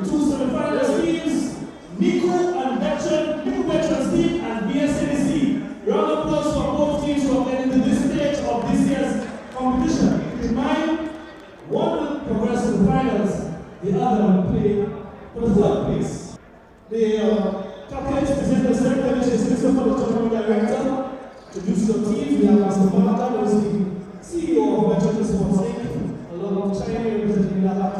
two semi-finalist teams, MICOUD and MICOUD Veterans team and VSADC. Round of applause for both teams for getting to this stage of this year's competition. Keep in mind, one will progress to the finals, the other will play for the third place. The captains present the ceremony, which is Mr. General Director. To introduce your team, we have Mr. Malaka, who is the CEO of Veterans Sports Inc., along with China representing that.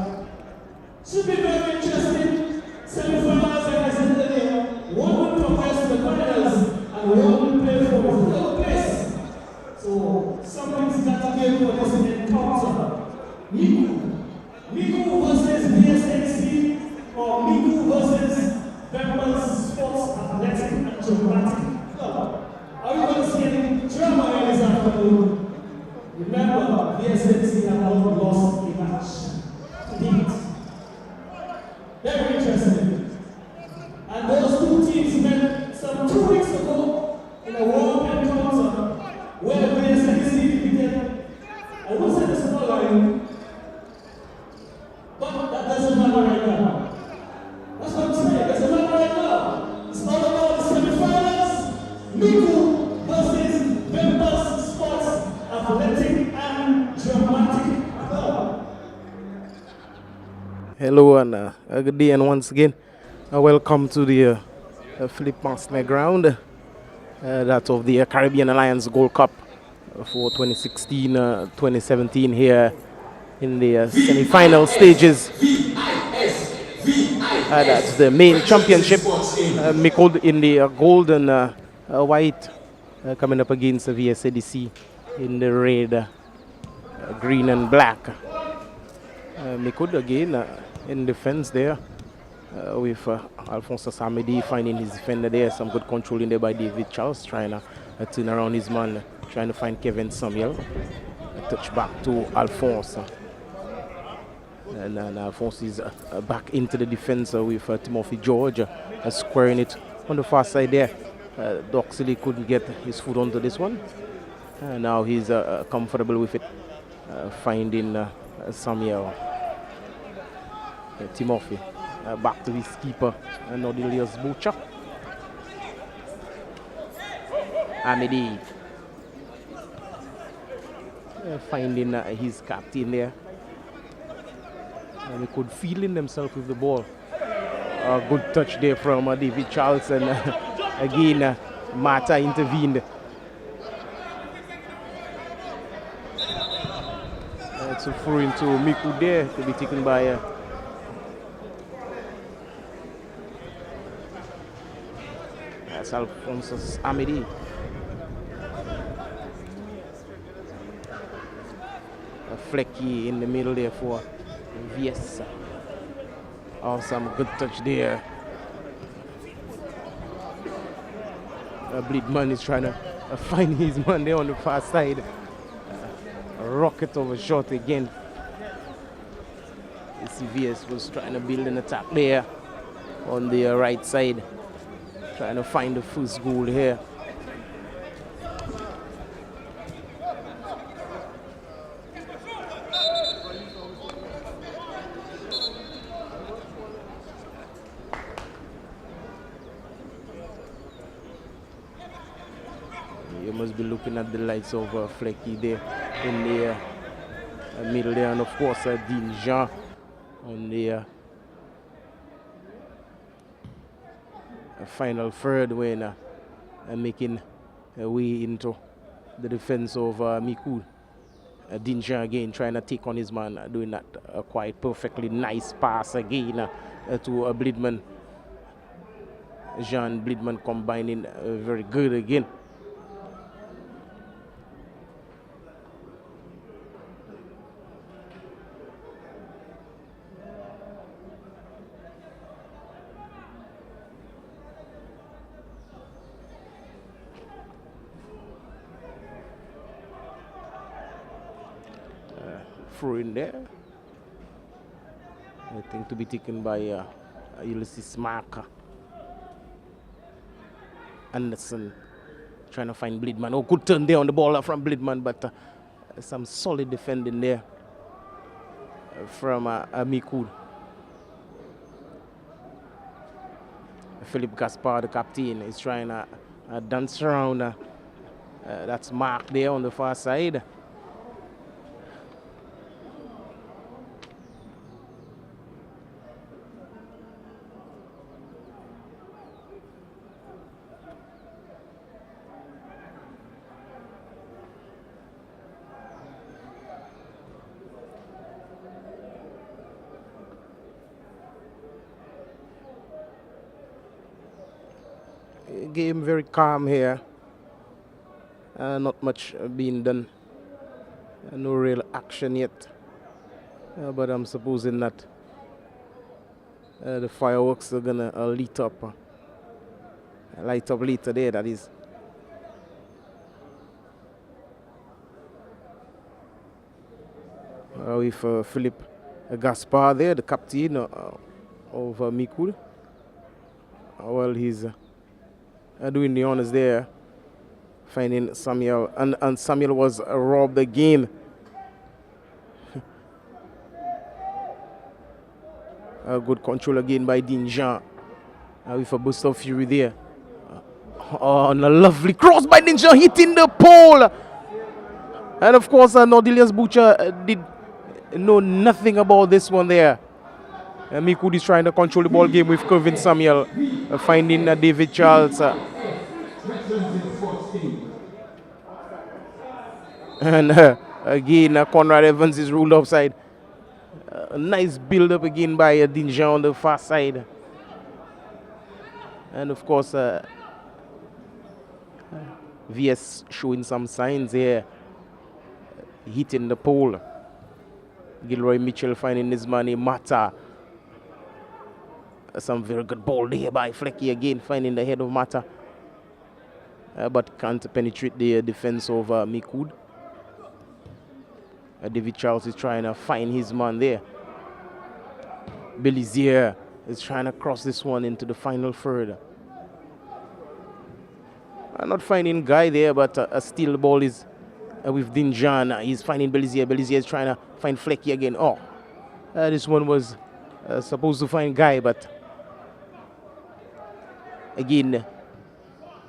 Should be very interesting. Semi-finals, like I said earlier, one will progress to the finals and one will play for the third place. So something's got to give for this encounter. MICOUD versus VSADC, or MICOUD versus Veterans Sports Athletic and Dramatic Club. Are we going to see any drama in this afternoon? Remember, VSADC have not lost a match to date. Very interesting. And those two teams met some 2 weeks ago in a warm encounter where VSADC defeated, I won't say the scoreline, but that doesn't matter right now. That's what I'm saying, it doesn't matter right now. It's all about the semi-finals, MICOUD versus Veterans Sports Athletic and Dramatic Club. Hello and a good day, and once again welcome to the Philippe Massenet ground, that of the Caribbean Alliance Gold Cup for 2016-2017 here in the semi-final stages. That's the main championship, MICOUD in the gold and white, coming up against the VSADC in the red, green and black. MICOUD again in defense there, with Alphonse Samedi finding his defender there. Some good control in there by David Charles, trying to turn around his man, trying to find Kevin Samuel. A touch back to Alphonse. And Alphonse is back into the defense with Timothy George, squaring it on the far side there. Doxley couldn't get his foot onto this one. Now he's comfortable with it, finding Samuel. Timothy back to his keeper, Nordilius Boucha. Amedi finding his captain there. And he could feel in themselves with the ball. A good touch there from David Charles, and again Mata intervened. It's a throw into MICOUD there to be taken by that's Alphonse Amedi. Flecky in the middle there for VS. Awesome, good touch there. Bleedman is trying to find his man there on the far side. Rocket over short again. CVS was trying to build an attack there on the right side, trying to find the first goal here. You must be looking at the likes of Flecky there in the middle there, and of course Dean Jean on the final third, when making a way into the defense of MICOUD. Dean Jean again trying to take on his man, doing that quite perfectly. Nice pass again to Bleedman. Jean Bleedman combining very good again. Throw in there. I think to be taken by Ulysses Marker. Anderson trying to find Bleedman. Oh, good turn there on the ball from Bleedman, but some solid defending there from MICOUD. Philip Gaspar, the captain, is trying to dance around. That's Mark there on the far side. Game very calm here. Not much being done. No real action yet. But I'm supposing that the fireworks are gonna light up later there, that is. With Philip Gaspar there, the captain of MICOUD. Well, he's doing the honors there, finding Samuel, and Samuel was robbed again. Good control again by Dean Jean with a burst of fury there. And a lovely cross by Dean Jean, hitting the pole. And of course, Nordelius Butcher did know nothing about this one there. MICOUD is trying to control the ball game with Kevin Samuel, finding David Charles. And again, Conrad Evans is ruled offside. A nice build up again by Dean Jean on the far side. And of course, VS showing some signs here, hitting the pole. Gilroy Mitchell finding his money. Mata. Some very good ball there by Flecky again, finding the head of Mata. But can't penetrate the defense of MICOUD. David Charles is trying to find his man there. Belizier is trying to cross this one into the final third. Not finding Guy there, but a steal ball is with Dinjan. He's finding Belizier. Belizier is trying to find Flecky again. Oh, this one was supposed to find Guy, but again,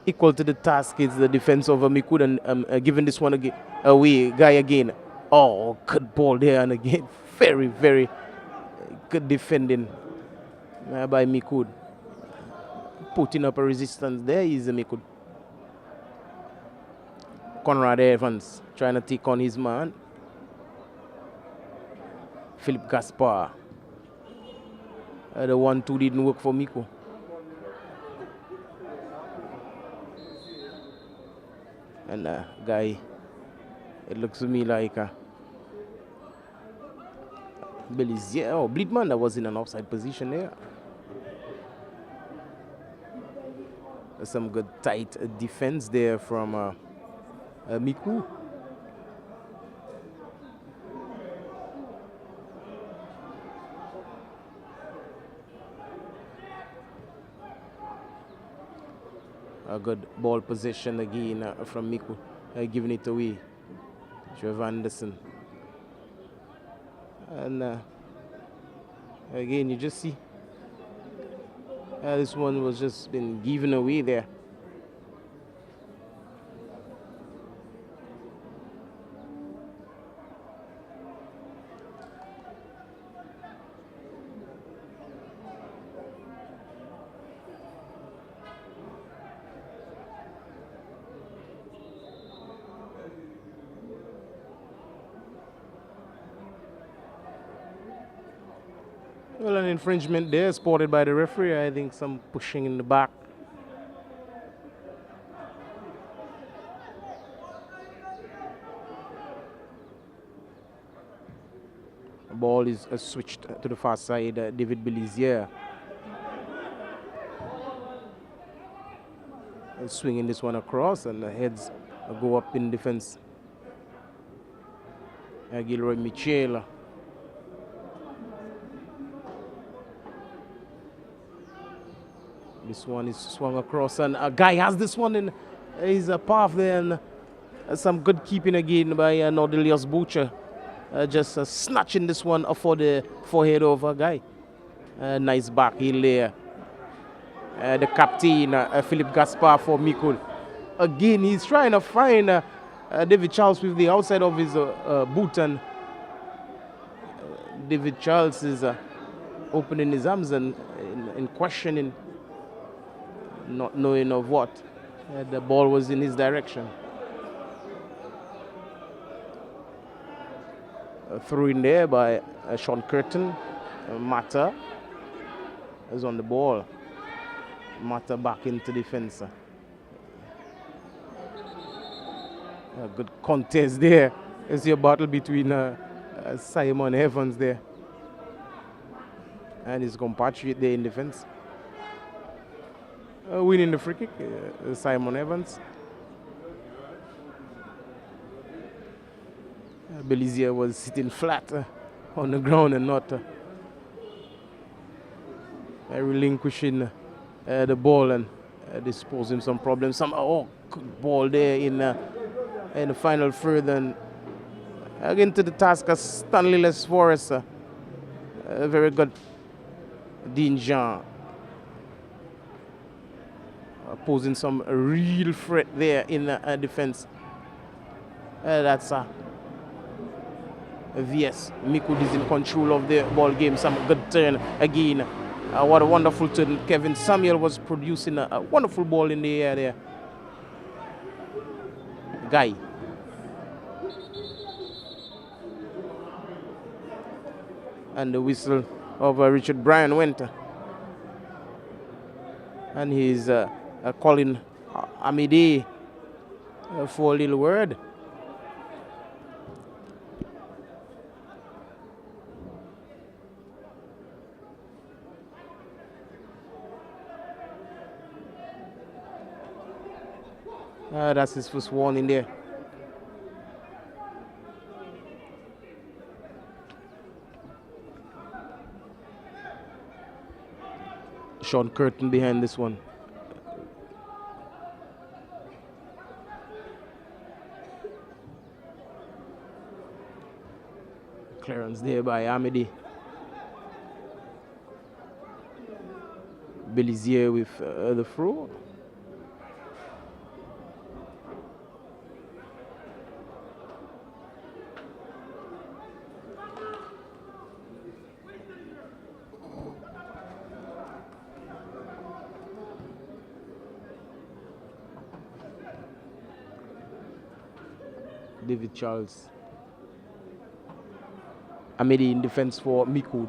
equal to the task is the defense of MICOUD, and giving this one away. Guy again. Oh, good ball there, and again, very, very good defending by MICOUD. Putting up a resistance there is MICOUD. Conrad Evans trying to take on his man. Philip Gaspar. The 1-2 didn't work for MICOUD. And Guy, it looks to me like Belizier. Oh, Bleedman, that was in an offside position there. Some good tight defense there from MICOUD. A good ball possession again from MICOUD, giving it away. Trevor Anderson. And again, you just see this one was just been given away there. Well, an infringement there spotted by the referee. I think some pushing in the back. The ball is switched to the far side. David Belizier swinging this one across, and the heads go up in defense. Gilroy Mitchell. This one is swung across, and a Guy has this one in his path there, and some good keeping again by Nordelius Butcher. Just snatching this one for the forehead of a Guy. Nice back heel there. the captain, Philip Gaspar for MICOUD. Again, he's trying to find David Charles with the outside of his boot, and David Charles is opening his arms and in questioning, not knowing of what. The ball was in his direction. Through in there by Sean Curtin. Mata is on the ball. Mata back into defense. A good contest there. You see a battle between Simon Evans there and his compatriot there in defense. Winning the free kick, Simon Evans. Belizier was sitting flat on the ground and not relinquishing the ball, and disposing some problems. Good ball there in the final third, and again to the task of Stanley Les Forest. Very good Dean Jean posing some real threat there in defense. That's VS. MICOUD is in control of the ball game. Some good turn again. What a wonderful turn. Kevin Samuel was producing a wonderful ball in the air there. Guy. And the whistle of Richard Bryan went. And he's calling Amide for a little word. That's his first warning there. Sean Curtin behind this one. Clearance there by Amidi. Belizier with the throw. David Charles. Amedi in defense for MICOUD.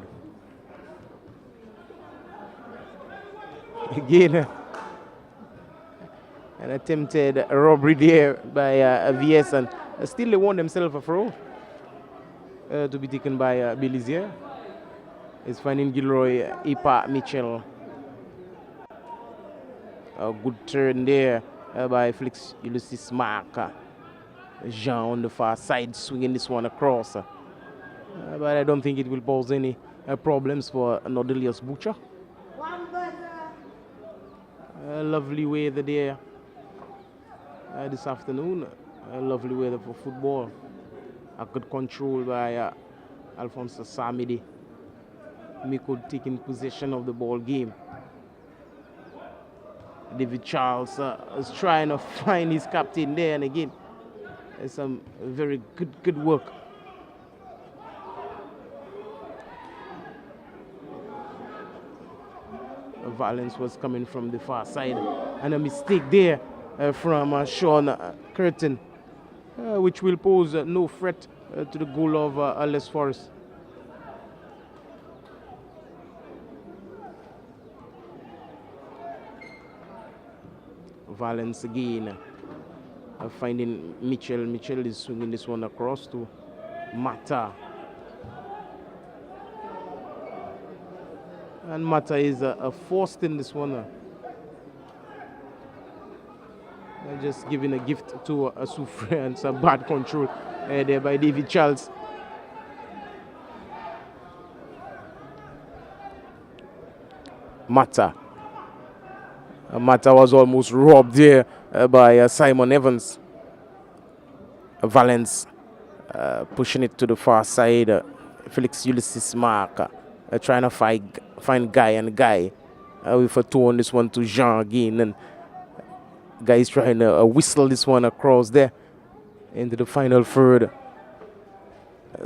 Again, an attempted robbery there by VS, and still they won themselves a throw to be taken by Belizier. It's finding Gilroy, Ipa, Mitchell. A good turn there by Felix Ulysses Mark. Jean on the far side, swinging this one across. But I don't think it will pose any problems for Nordelius Butcher. Lovely weather there this afternoon. Lovely weather for football. A good control by Alphonse Samidi. MICOUD taking possession of the ball game. David Charles is trying to find his captain there, and again, some very good work. Violence was coming from the far side, and a mistake there from Sean Curtin, which will pose no threat to the goal of Les Forest. Violence again. Finding Mitchell. Mitchell is swinging this one across to Mata. And Mata is forced in this one. Just giving a gift to Soufre, and some bad control there by David Charles. Mata. Mata was almost robbed there by Simon Evans. Valence pushing it to the far side. Felix Ulysses Mark trying to find Guy, and Guy with a toe on this one to Jean again, and guys trying to whistle this one across there into the final third.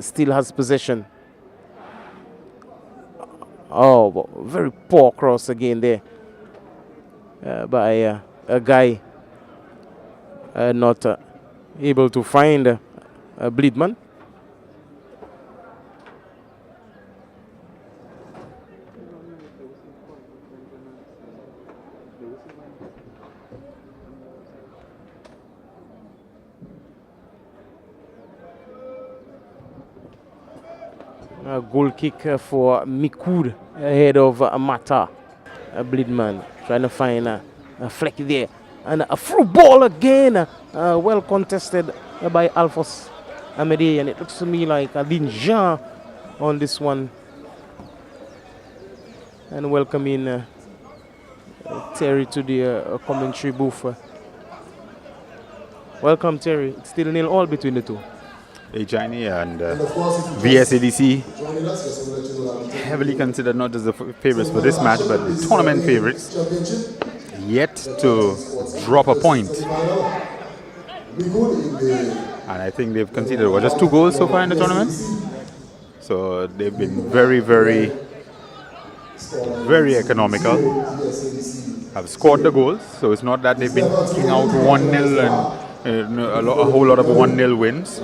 Still has possession. Oh, very poor cross again there by a guy not able to find Bleedman. A goal kick for MICOUD ahead of Mata. Bleedman trying to find a fleck there. And a through ball again. Well contested by Alphonse Amédée. And it looks to me like a Jean on this one. And welcoming Terry to the commentary booth. Welcome, Terry. It's still 0-0 between the two. Johnny, and VSADC heavily considered not just the favorites for this match, but the tournament favorites, yet to drop a point. And I think they've conceded just 2 goals so far in the tournament. So they've been very, very, very economical. Have scored the goals, so it's not that they've been kicking out 1-0 and a whole lot of 1-0 wins.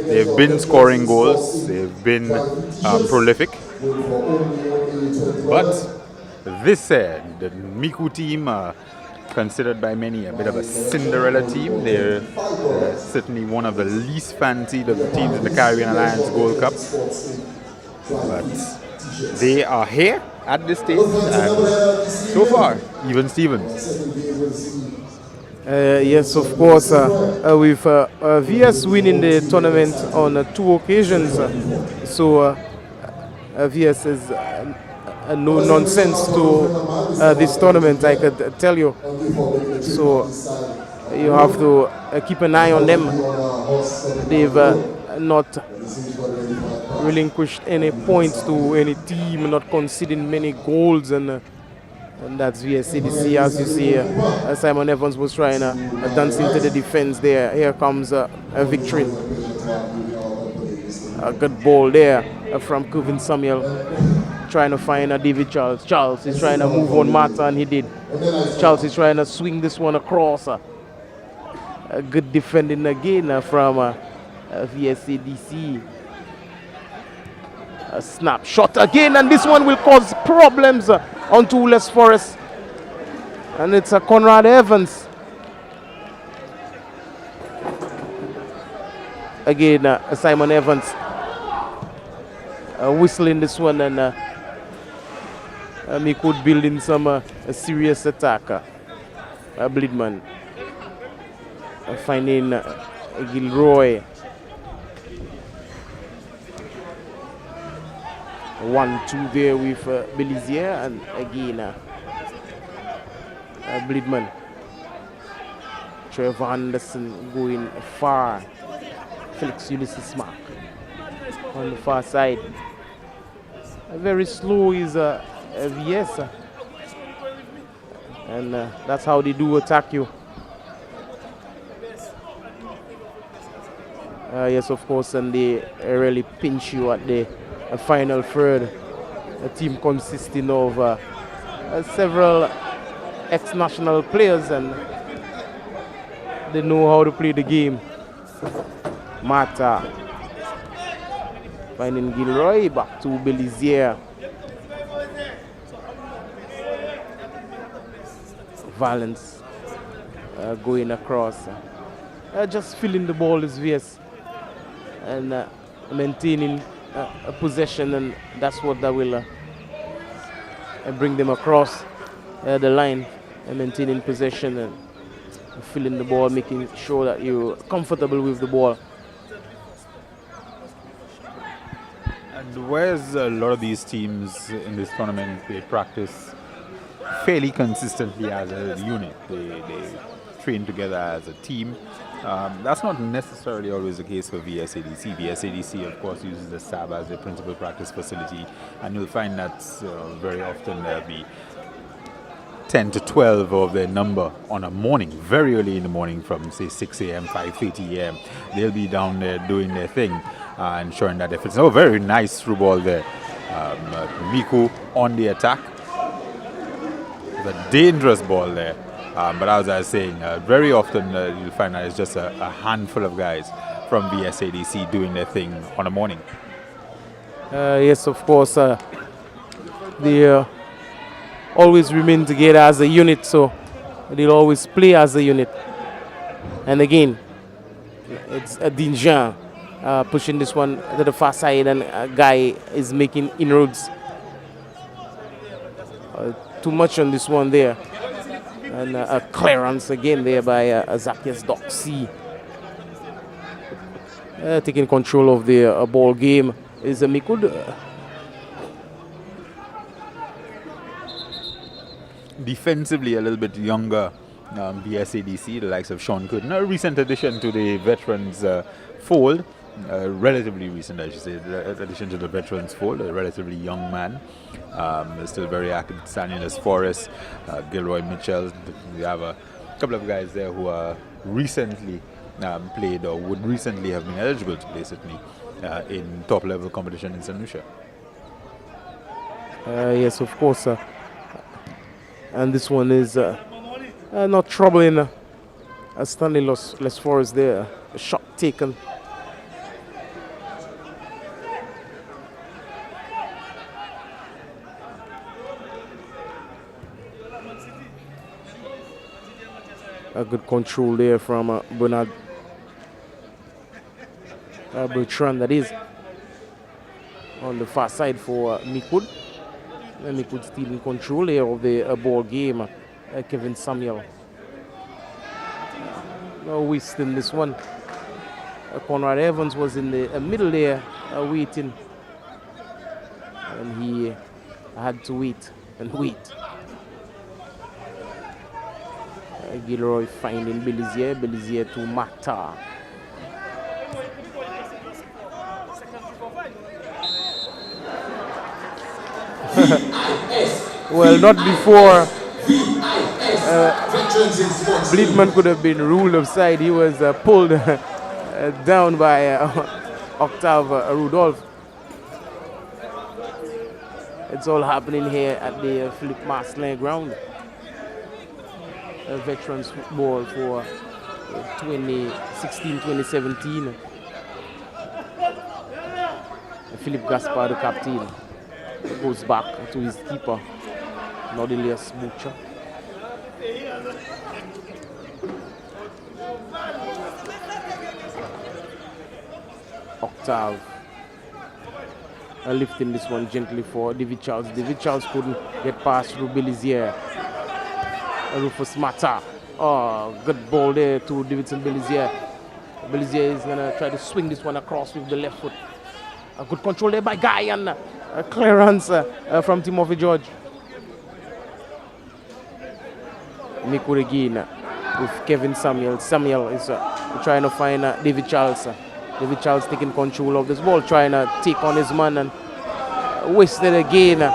They've been scoring goals. They've been prolific. But this said, the MICOUD team are considered by many a bit of a Cinderella team. They're certainly one of the least fancied of the teams in the Caribbean Alliance Gold Cup. But they are here at this stage, and so far, even Stevens. Yes, of course, with VS winning the tournament on 2 occasions, so VS is no nonsense to this tournament, I could tell you. So you have to keep an eye on them. They've not relinquished any points to any team, not conceding many goals, and that's VSADC. As you see, Simon Evans was trying to dance into the defense there. Here comes a victory. A good ball there from Kevin Samuel, trying to find David Charles. Charles is trying to move on Mata, and he did. Charles is trying to swing this one across. A good defending again from VSADC. A snapshot again, and this one will cause problems onto Les Forest. And it's a Conrad Evans. Again, Simon Evans whistling this one, and MICOUD building some a serious attack. Bleedman finding Gilroy. 1-2 there with Belizier, and again Bleedman. Trevor Anderson going far. Felix Ulysses Mark on the far side. Very slow is VS, and that's how they do attack you. Yes, of course, and they really pinch you at the final third. A team consisting of several ex-national players, and they know how to play the game. Mata finding Gilroy, back to Belizier. Valence going across. Just filling the ball is VS, and maintaining a possession, and that's what that will bring them across the line, and maintaining possession and filling the ball, making sure that you're comfortable with the ball. And whereas a lot of these teams in this tournament, they practice fairly consistently as a unit. They train together as a team. That's not necessarily always the case for VSADC. VSADC, of course, uses the SAB as their principal practice facility, and you'll find that very often there'll be 10 to 12 of their number on a morning, very early in the morning from say 6 a.m., 5:30 a.m. They'll be down there doing their thing and showing that if it's a very nice through ball there. MICOUD on the attack. It's a dangerous ball there. But as I was saying, very often you'll find that it's just a handful of guys from VSADC doing their thing on a morning. Yes, of course. They always remain together as a unit, so they'll always play as a unit. And again, it's a Dinjan pushing this one to the far side, and a guy is making inroads. Too much on this one there. And a clearance again there by Zacchaeus Doxy. Taking control of the ball game is a MICOUD. Defensively a little bit younger VSADC, the likes of Sean Curtin, a recent addition to the veterans fold, relatively recent I should say, addition to the veterans fold, a relatively young man, still very active, Stanislaus Forrest, Gilroy Mitchell. We have a couple of guys there who are recently played or would recently have been eligible to play certainly in top level competition in St. Lucia. Yes, of course. And this one is not troubling Stanislaus Forrest there. A shot taken. A good control there from Bernard Bertrand, that is, on the far side for MICOUD. MICOUD still in control here of the ball game. Kevin Samuel. No waste in this one. Conrad Evans was in the middle there waiting. And he had to wait and wait. Gilroy finding Belizier to Mata. Well, not before Bleedman could have been ruled offside. He was pulled down by Octave Rudolph. It's all happening here at the Philippe Marcelin ground. Veterans football for 2016-2017. Philippe Gaspard, the captain, goes back to his keeper, Nordelius Butcher. Octave lifting this one gently for David Charles. David Charles couldn't get past through Belizier. Rufus Mata. Oh, good ball there to Davidson Belizier. Belizier is going to try to swing this one across with the left foot. A good control there by Guy, and a clearance from Timothy George. MICOUD again with Kevin Samuel. Samuel is trying to find David Charles. David Charles taking control of this ball, trying to take on his man, and wasted again.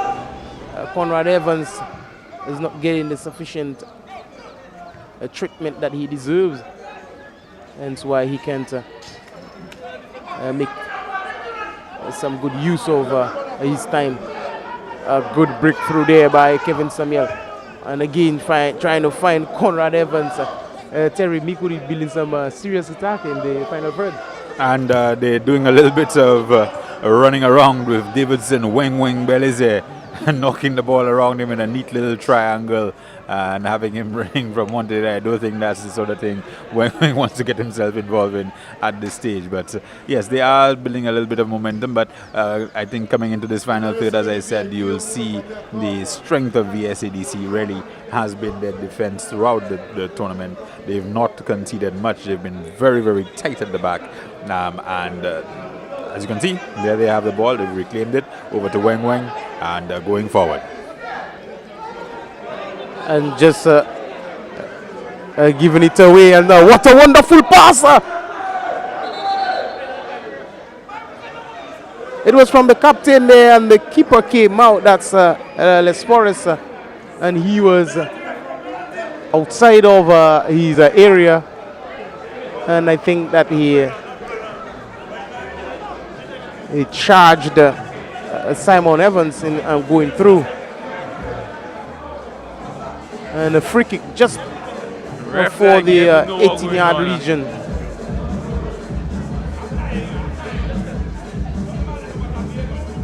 Conrad Evans is not getting the sufficient treatment that he deserves. Hence why he can't make some good use of his time. A good breakthrough there by Kevin Samuel. And again, trying to find Conrad Evans. Terry, MICOUD is building some serious attack in the final third. And they're doing a little bit of running around with Davidson Weng Belize, knocking the ball around him in a neat little triangle and having him running from one to the other. I don't think that's the sort of thing Weng wants to get himself involved in at this stage. But yes, they are building a little bit of momentum. But I think coming into this final third, as I said, you will see the strength of VSADC really has been their defense throughout the tournament. They've not conceded much. They've been very, very tight at the back. As you can see, there they have the ball. They've reclaimed it over to Weng and going forward. And just giving it away. And what a wonderful pass! It was from the captain there, and the keeper came out. That's Les Forrest. And he was outside of his area, and I think that he charged Simon Evans in going through. And a free kick just for the 18-yard region.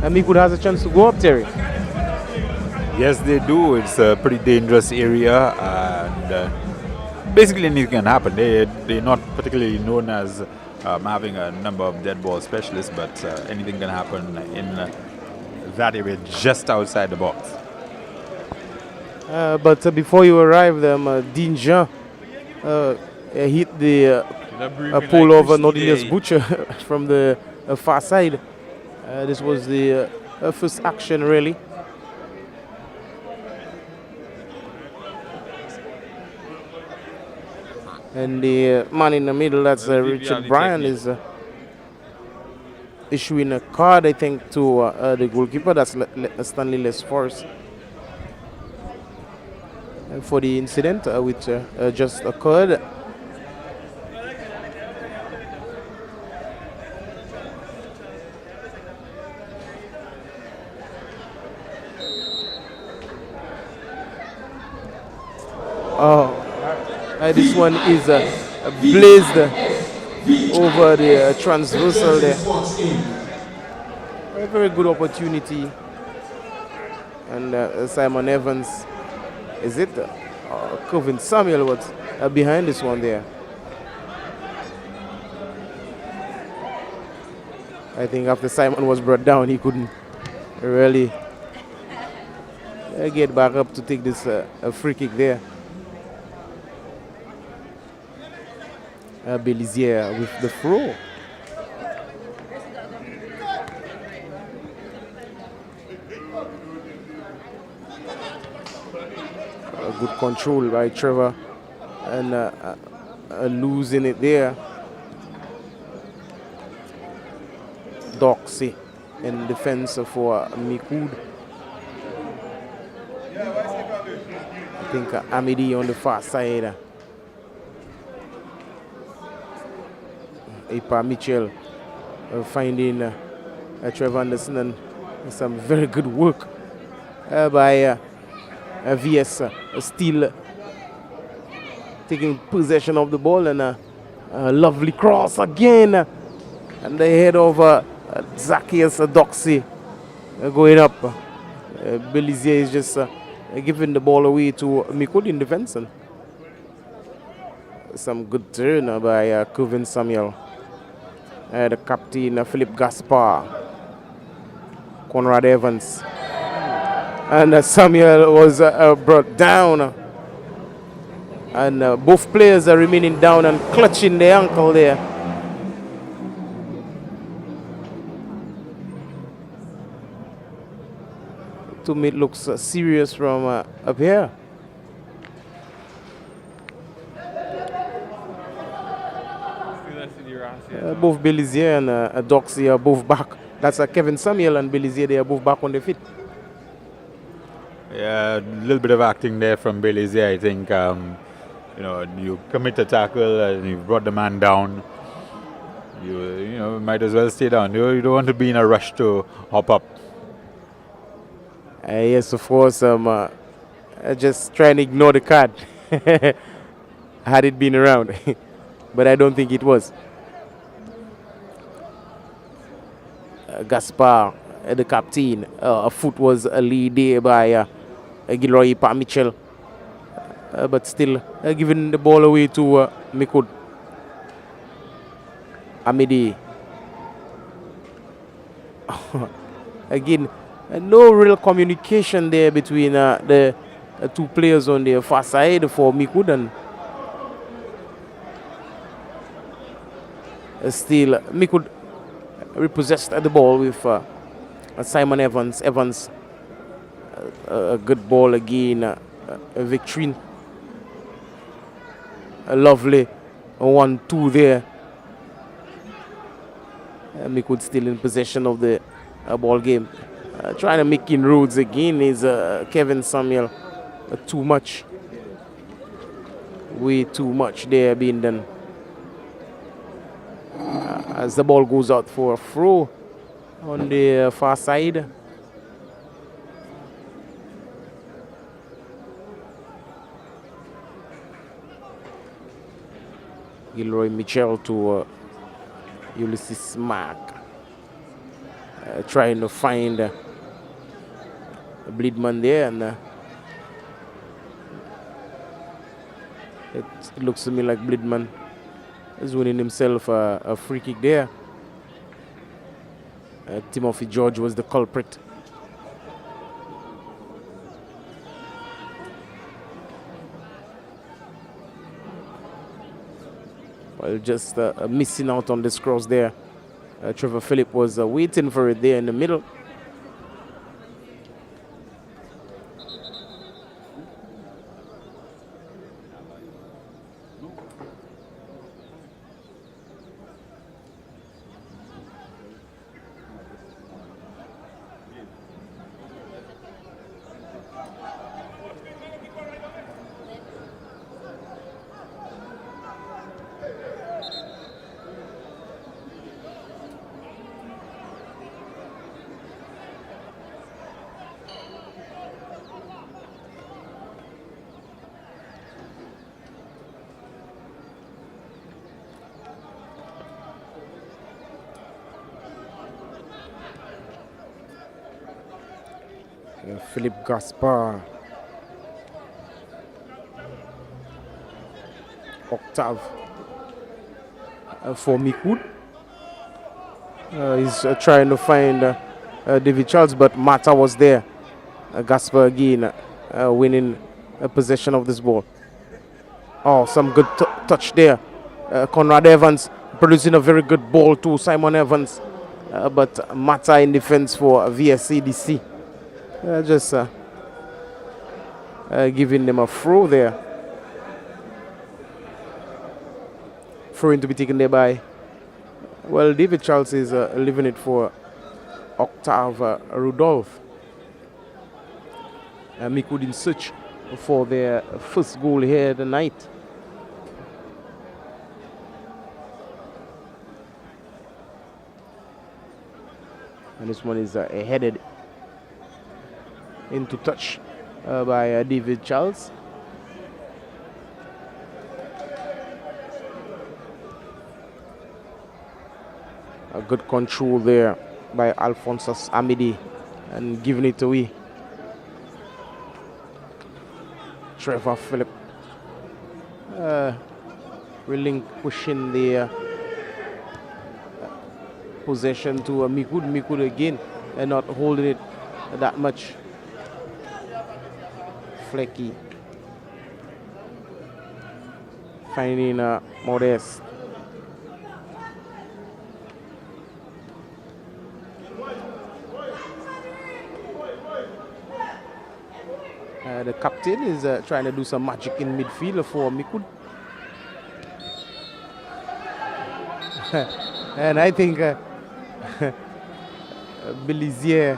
And MICOUD has a chance to go up, Terry. Yes, they do. It's a pretty dangerous area, and basically anything can happen. They're not particularly known as having a number of dead ball specialists, but anything can happen in that area just outside the box. But before you arrive, Dean Jean hit the pull over Nordinius Butcher from the far side. This was the first action, really. And the man in the middle, that's Richard Bryan, is issuing a card, I think, to the goalkeeper. That's Stanley Lesforce. And for the incident which just occurred. This one is blazed over the transversal there. A very good opportunity. And Simon Evans, is it Kevin Samuel was behind this one there? I think after Simon was brought down, he couldn't really get back up to take this free kick there. Belizier with the throw. Good control by Trevor, and losing it there. Doxy in defense for MICOUD. I think Amidi on the far side. Ipa Mitchell finding Trevor Anderson, and some very good work by VS still taking possession of the ball, and a lovely cross again, and the head of Zacchaeus Doxy going up. Belizier is just giving the ball away to MICOUD in defense, and some good turn by Kevin Samuel. The captain Philip Gaspar, Conrad Evans, and Samuel was brought down, and both players are remaining down and clutching their ankle there. To me, it looks serious from up here. Both Belizier and Doxy are both back. That's Kevin Samuel and Belizier, they are both back on their feet. Yeah, a little bit of acting there from Belizier. I think, you commit a tackle and you brought the man down. You might as well stay down. You don't want to be in a rush to hop up. Yes, of course. Just trying to ignore the card. Had it been around. But I don't think it was. Gaspar, the captain, a foot was a lead there by Gilroy Pa Mitchell, but still giving the ball away to MICOUD. Amidi. Again, no real communication there between the two players on the far side for MICOUD, and still MICOUD repossessed the ball with Simon Evans. Evans, a good ball again. Victorine, a lovely 1-2 there. MICOUD still in possession of the ball game. Trying to make inroads again is Kevin Samuel. Too much. way too much there being done. As the ball goes out for a throw on the far side. Gilroy Mitchell to Ulysses Mark. Trying to find a Bleedman there, and it looks to me like Bleedman is winning himself a free kick there. Timothy George was the culprit. Well, just missing out on this cross there. Trevor Phillip was waiting for it there in the middle. Philip Gaspar, Octave for MICOUD. He's trying to find David Charles, but Mata was there. Gaspar again winning possession of this ball. Oh, some good touch there. Conrad Evans producing a very good ball to Simon Evans, but Mata in defense for VSADC. Just giving them a throw there. Throwing to be taken there by, well, David Charles is leaving it for Octave Rudolph. MICOUD in search for their first goal here tonight. And this one is headed into touch by David Charles. A good control there by Alphonsus Amidi and giving it away. Trevor Phillip relinquishing the possession to MICOUD. MICOUD again and not holding it that much. Flecky finding Modest. The captain is trying to do some magic in midfield for MICOUD. And I think Belizier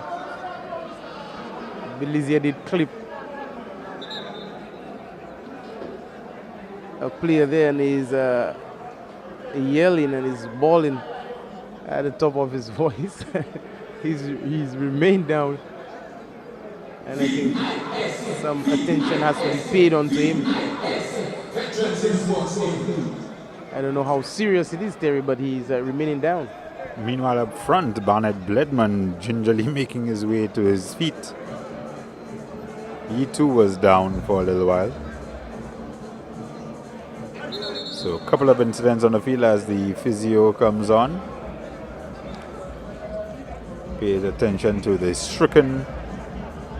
did clip a player there, and he's yelling and he's bawling at the top of his voice. he's remained down, and I think some attention has to be paid onto him. I don't know how serious it is, Terry, but he's remaining down. Meanwhile, up front, Barnett Bledman gingerly making his way to his feet. He too was down for a little while. So a couple of incidents on the field as the physio comes on. Pays attention to the stricken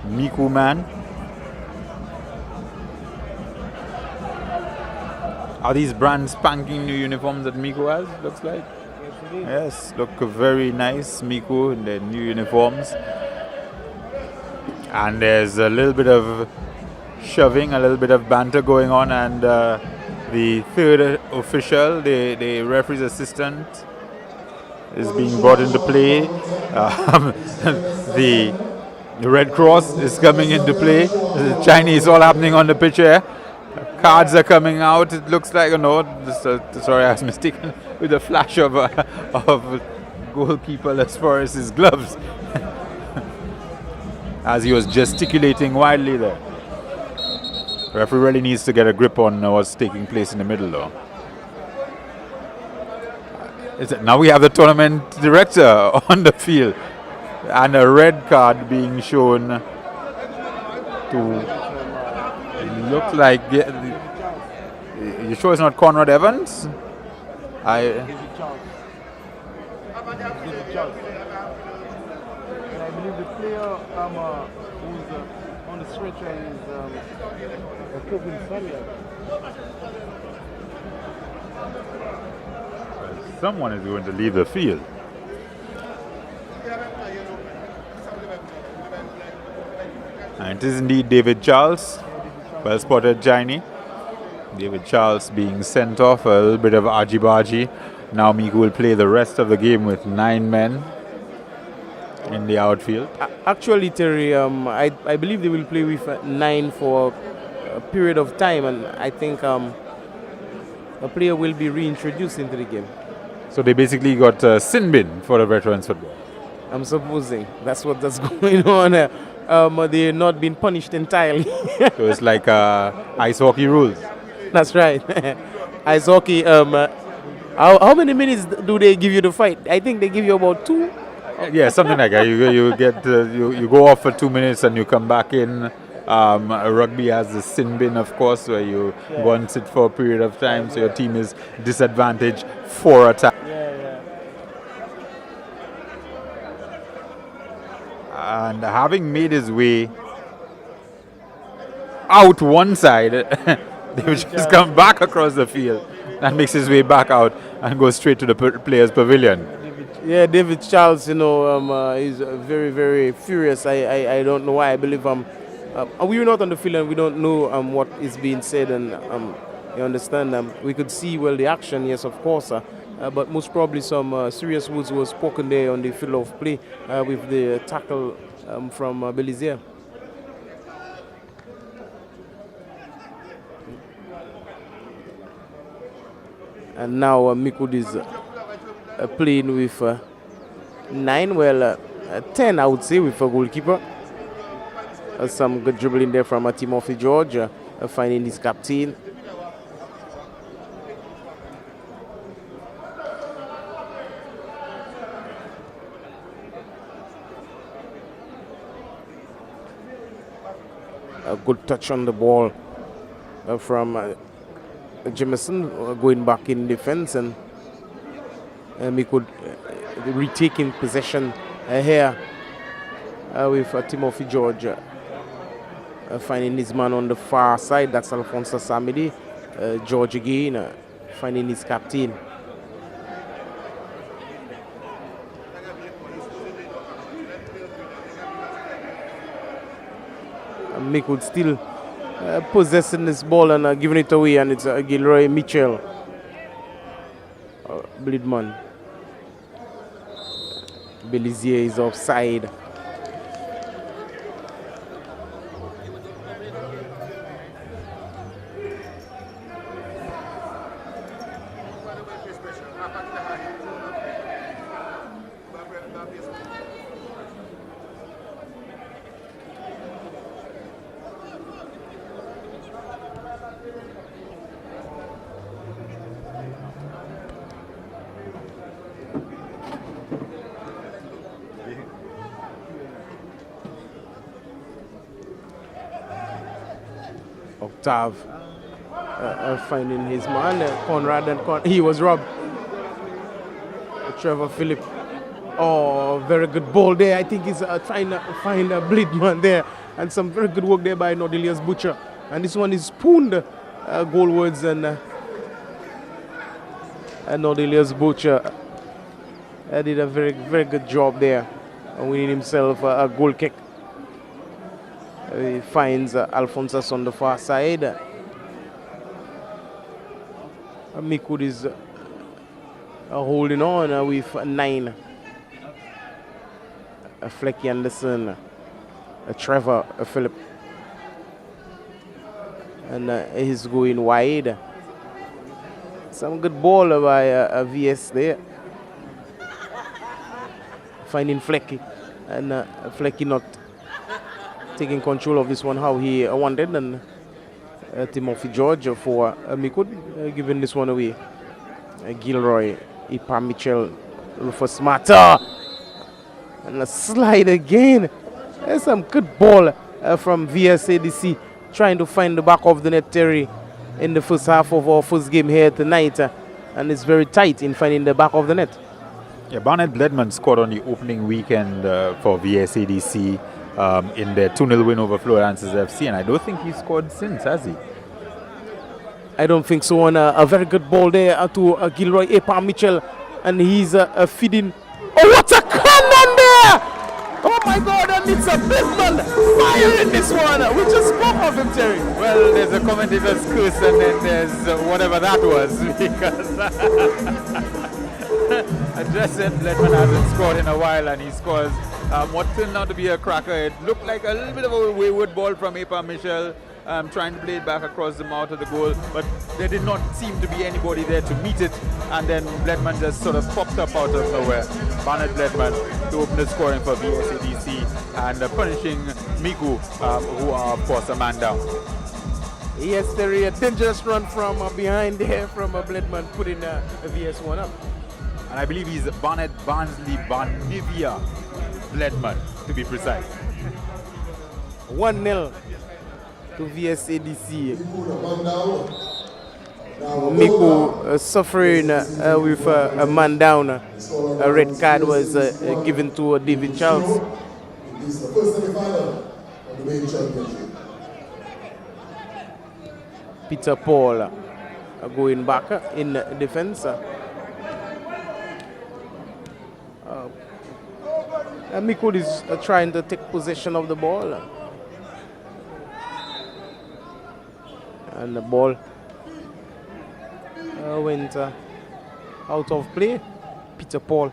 MICOUD man. Are these brand spanking new uniforms that MICOUD has, looks like? Yes, look very nice, MICOUD in their new uniforms. And there's a little bit of shoving, a little bit of banter going on, and the third official, the referee's assistant, is being brought into play. The Red Cross is coming into play. The Chinese all happening on the pitch here. cards are coming out. It looks like, sorry, I was mistaken with a flash of goalkeeper Les Forest's gloves as he was gesticulating wildly there. Referee really needs to get a grip on what's taking place in the middle, though. Now we have the tournament director on the field and a red card being shown to look like. You sure it's not Conrad Evans? I believe the player who's on the stretcher is Kevin Salia. Someone is going to leave the field. And it is indeed David Charles. Well spotted, Jaini. David Charles being sent off, a little bit of argy-bargy. Now MICOUD will play the rest of the game with 9 men in the outfield. Actually, Terry, I believe they will play with 9 for a period of time, and I think a player will be reintroduced into the game. So they basically got a sin bin for the veterans football. I'm supposing that's what's going on. They're not being punished entirely. So it's like ice hockey rules. That's right. Ice hockey. How many minutes do they give you to fight? I think they give you about 2. Yeah, something like that. You get you go off for 2 minutes and you come back in. Rugby has the sin bin, of course, where you go and sit for a period of time, so your team is disadvantaged for attack. And having made his way out one side, they would just come back across the field and makes his way back out and goes straight to the players' pavilion. Yeah, David Charles, is very, very furious. I don't know why. I believe we were not on the field and we don't know what is being said, and you understand. We could see the action, yes, of course, but most probably some serious words were spoken there on the field of play with the tackle from Belizier. And now MICOUD is playing with 9, 10, I would say, with a goalkeeper. Some good dribbling there from Timothy George, finding his captain. A good touch on the ball from Jameson, going back in defense, and MICOUD retaking possession here with Timothy George. Finding his man on the far side, that's Alphonse Samedi. George again, finding his captain. MICOUD still possessing this ball and giving it away, and it's Gilroy Mitchell. Bleedman. Belizier is offside. Octave finding his man, Conrad, and he was robbed. Trevor Phillip. Oh, very good ball there. I think he's trying to find a Bleedman there, and some very good work there by Nordelius Butcher. And this one is spooned goalwards, and Nordelius Butcher did a very, very good job there, winning himself a goal kick. He finds Alphonsus on the far side. MICOUD is holding on with 9. Flecky Anderson, Trevor Phillip. and he's going wide. Some good ball by VS there. Finding Flecky, and Flecky not taking control of this one how he wanted, and Timothy George for MICOUD giving this one away. Gilroy, Ipa Mitchell, Rufus Mata, and a slide again. There's some good ball from VSADC trying to find the back of the net, Terry, in the first half of our first game here tonight, and it's very tight in finding the back of the net. Yeah, Barnett Bledman scored on the opening weekend for VSADC in their 2-0 win over Florence FC, and I don't think he scored since, has he? I don't think so. And a very good ball there to Gilroy Epa Mitchell, and he's feeding. Oh, what a cannon there! Oh my God, and it's a Bledman fire in this one. We just spoke of him, Terry. Well, there's a commentator's curse, and then there's whatever that was, because just said Bledman hasn't scored in a while, and he scores what turned out to be a cracker. It looked like a little bit of a wayward ball from Epa Mitchell, trying to play it back across the mouth of the goal, but there did not seem to be anybody there to meet it, and then Bledman just sort of popped up out of nowhere. Barnett Bledman to open the scoring for VSADC, and punishing Miku, who are of course a man down. Yes, Terry, a dangerous run from behind there from Bledman, putting a VS1 up. And I believe he's Barnett Barnsley Barnivia Bledman, to be precise. 1-0 to VSADC. Miku suffering with a man down. A red card was given to David Charles. This is the first semi-final of the main championship. Peter Paul going back in defense. MICOUD is trying to take possession of the ball. And the ball went out of play. Peter Paul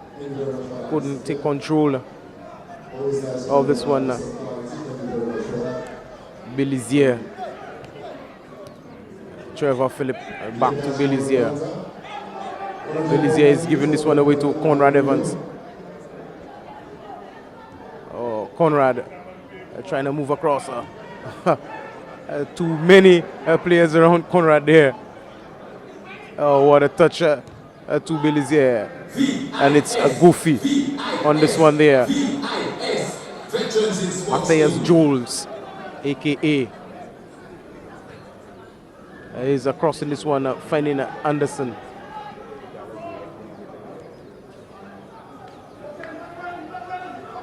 couldn't take control of this one. Belizier. Trevor Phillip back to Belizier. Belizier is giving this one away to Conrad Evans. Oh, Conrad trying to move across. Too many players around Conrad there. Oh, what a touch to Belizier. And it's a Goofy on this one there. Matthias Jules, a.k.a. He's across in this one, finding Anderson.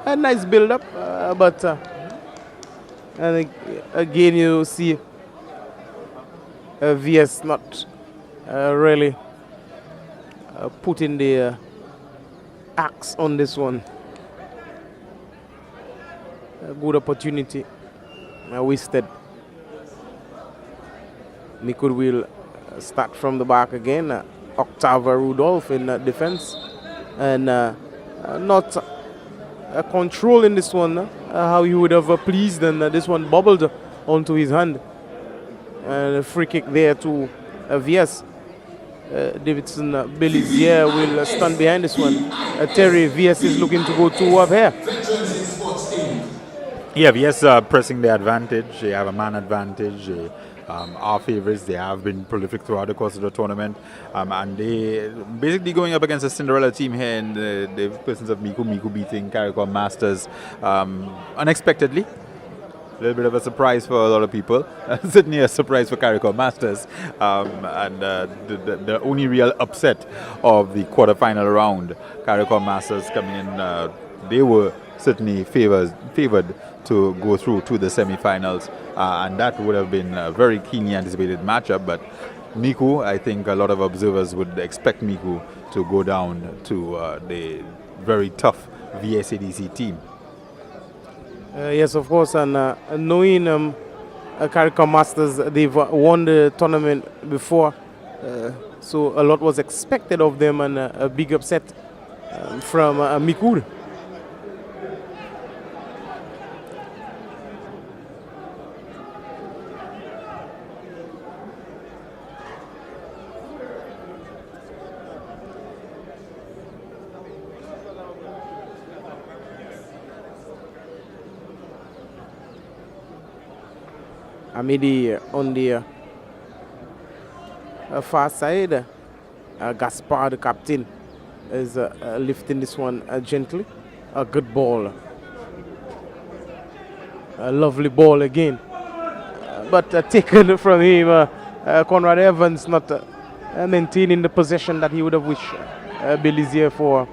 A nice build-up, but and again you see VS not really putting the axe on this one. A good opportunity wasted. MICOUD will start from the back again. Octava Rudolph in defense, and not controlling this one how he would have pleased, and this one bubbled onto his hand. And a free kick there to VS. Davidson Belizier will stand behind this one. Terry, VS is looking to go 2 up here. Yeah, VS pressing the advantage. They have a man advantage. Our favourites, they have been prolific throughout the course of the tournament, and they basically going up against a Cinderella team here in the persons of Miku beating CARICOM Masters unexpectedly. A little bit of a surprise for a lot of people. Certainly a surprise for CARICOM Masters, and the only real upset of the quarter-final round, CARICOM Masters coming in, they were certainly favoured to go through to the semi-finals, and that would have been a very keenly anticipated matchup. But Miku, I think a lot of observers would expect Miku to go down to the very tough VSADC team. Yes, of course, and knowing CARICOM Masters, they've won the tournament before, so a lot was expected of them, and a big upset from MICOUD. Amidi on the far side. Gaspar, the captain, is lifting this one gently. A good ball. A lovely ball again. But taken from him, Conrad Evans not maintaining the possession that he would have wished. Belizier for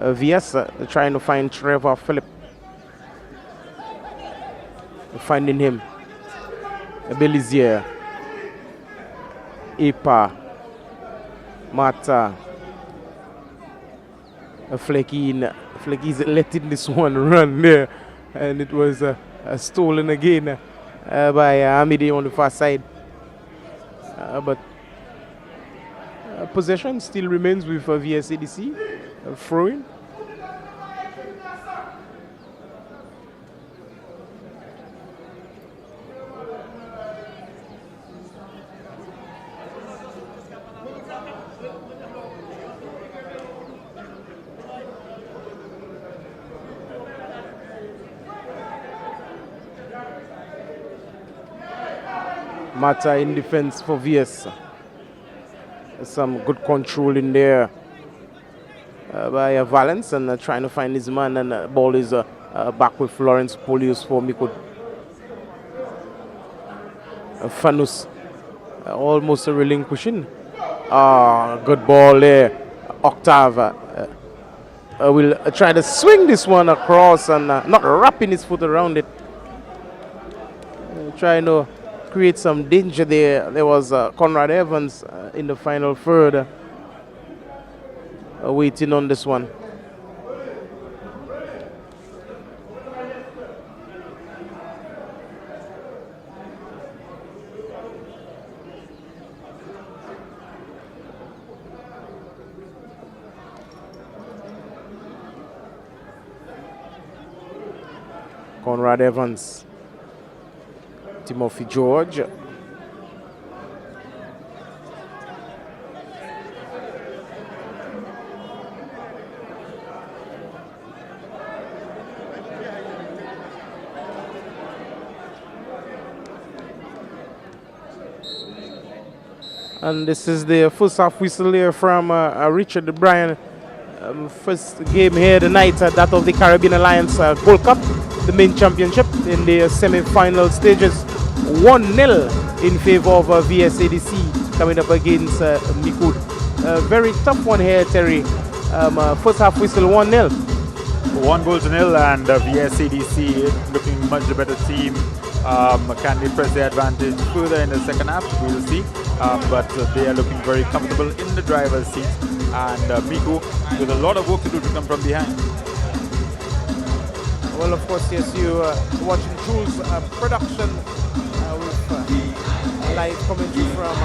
VS, trying to find Trevor Phillip. Finding him. Belizier. Ipa. Mata. Flecky's letting this one run there. And it was stolen again by Amidi on the far side. But possession still remains with VSADC. Throwing. Mata in defense for VS. Some good control in there by Valence, and trying to find his man, and the ball is back with Lawrence Polius for MICOUD. Fanus almost relinquishing. Good ball there. Octave will try to swing this one across and not wrapping his foot around it. Trying to create some danger there. There was Conrad Evans in the final third waiting on this one. Conrad Evans. Timothy George. And this is the first half whistle here from Richard Bryan. First game here tonight, that of the Caribbean Alliance Gold Cup, the main championship in the semi-final stages. 1-0 in favor of VSADC coming up against MICOUD. Very tough one here, Terry. First half whistle 1-0. 1-0, and VSADC looking much better team. Can they press their advantage further in the second half? We will see. But they are looking very comfortable in the driver's seat. And MICOUD with a lot of work to do to come from behind. Well, of course, yes, you watching Jules' production with live commentary from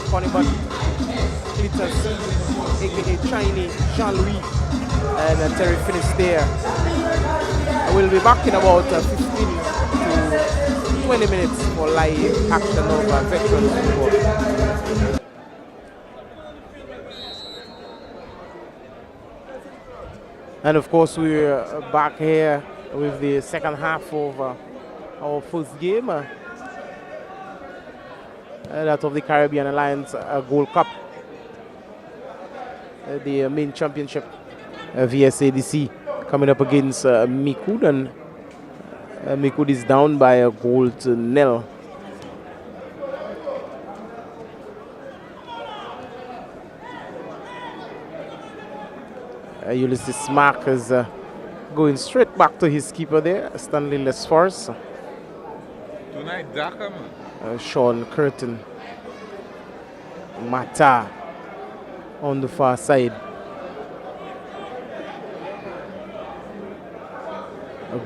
Conibat, Cletus, aka Chinese, Jean-Louis, and Terry finished there. We'll be back in about 15 to 20 minutes for live action of veterans football. And of course, we're back here with the second half of our first game, that of the Caribbean Alliance Gold Cup, the main championship. VSADC coming up against MICOUD, and MICOUD is down by a goal to nil. Ulysses Mark is going straight back to his keeper there, Stanley Lesforce. Tonight, Dhaka, Sean Curtin. Mata on the far side.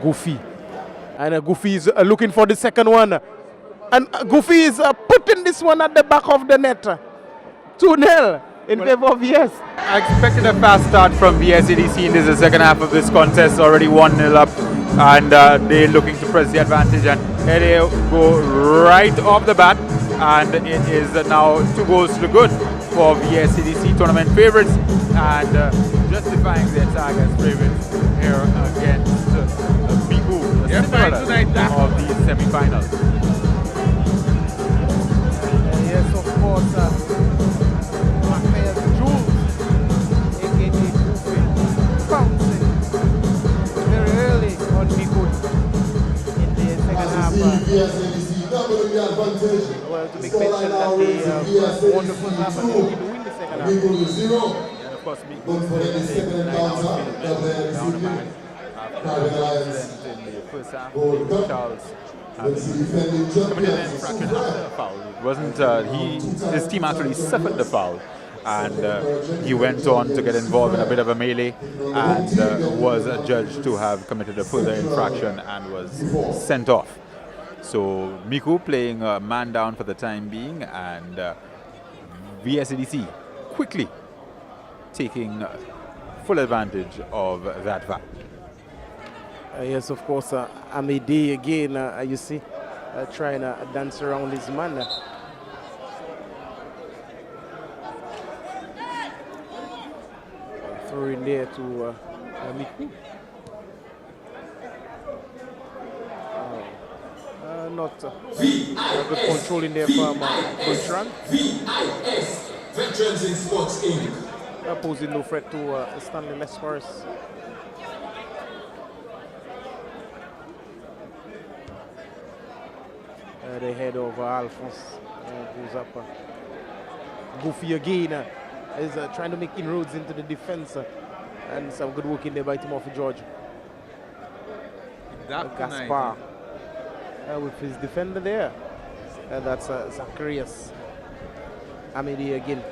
Goofy. And Goofy is looking for the second one. And Goofy is putting this one at the back of the net. 2-0 in favor of VS. I expected a fast start from VSADC in the second half of this contest, already 1-0 up, and they're looking to press the advantage, and here they go right off the bat, and it is now 2 goals to good for VSADC tournament favourites, and justifying their tag as favourites here against MICOUD. Yeah, fine similar tonight, Dak. of these semi-finals. Yes, of course. Matthias Jules, aka Goofy, bouncing very early on MICOUD in the second half. VSADC not going to be advantage. Well, to The make scoreline mention now that is they won the first half and VSADC didn't win the second 2. half. MICOUD is 0. And of course, MICOUD Don't forget the playing second 9 encounter outfield that they are men down the receiving. back. After Private the Alliance incident in the first half, Gold David Cup. Charles Let's see having defending committed an champions. infraction after a foul. It wasn't, his team actually suffered the foul, and he went on to get involved in a bit of a melee and was adjudged to have committed a further infraction and was sent off. So MICOUD playing a man down for the time being, and VSADC quickly taking full advantage of that fact. Yes, of course, Amidi again, you see, trying to dance around his man. Throw in there to MICOUD. Not good control in there from Bertrand. VIS, Veterans in Sports Inc. Posing no threat to Stanley Lesforest. The head of Alphonse goes up. Goofy again is trying to make inroads into the defense. And some good work in there by Timothy George. Gaspar with his defender there. That's Zacharias Amidi again.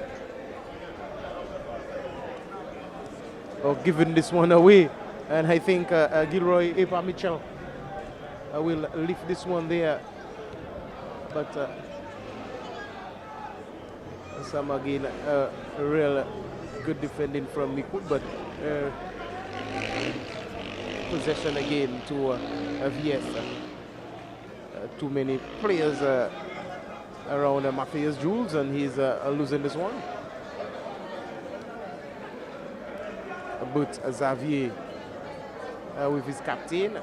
Giving this one away. And I think Gilroy Epa Mitchell will lift this one there. But some again real good defending from MICOUD, but possession again to VS. Too many players around Matthias Jules, and he's losing this one. But Xavier with his captain.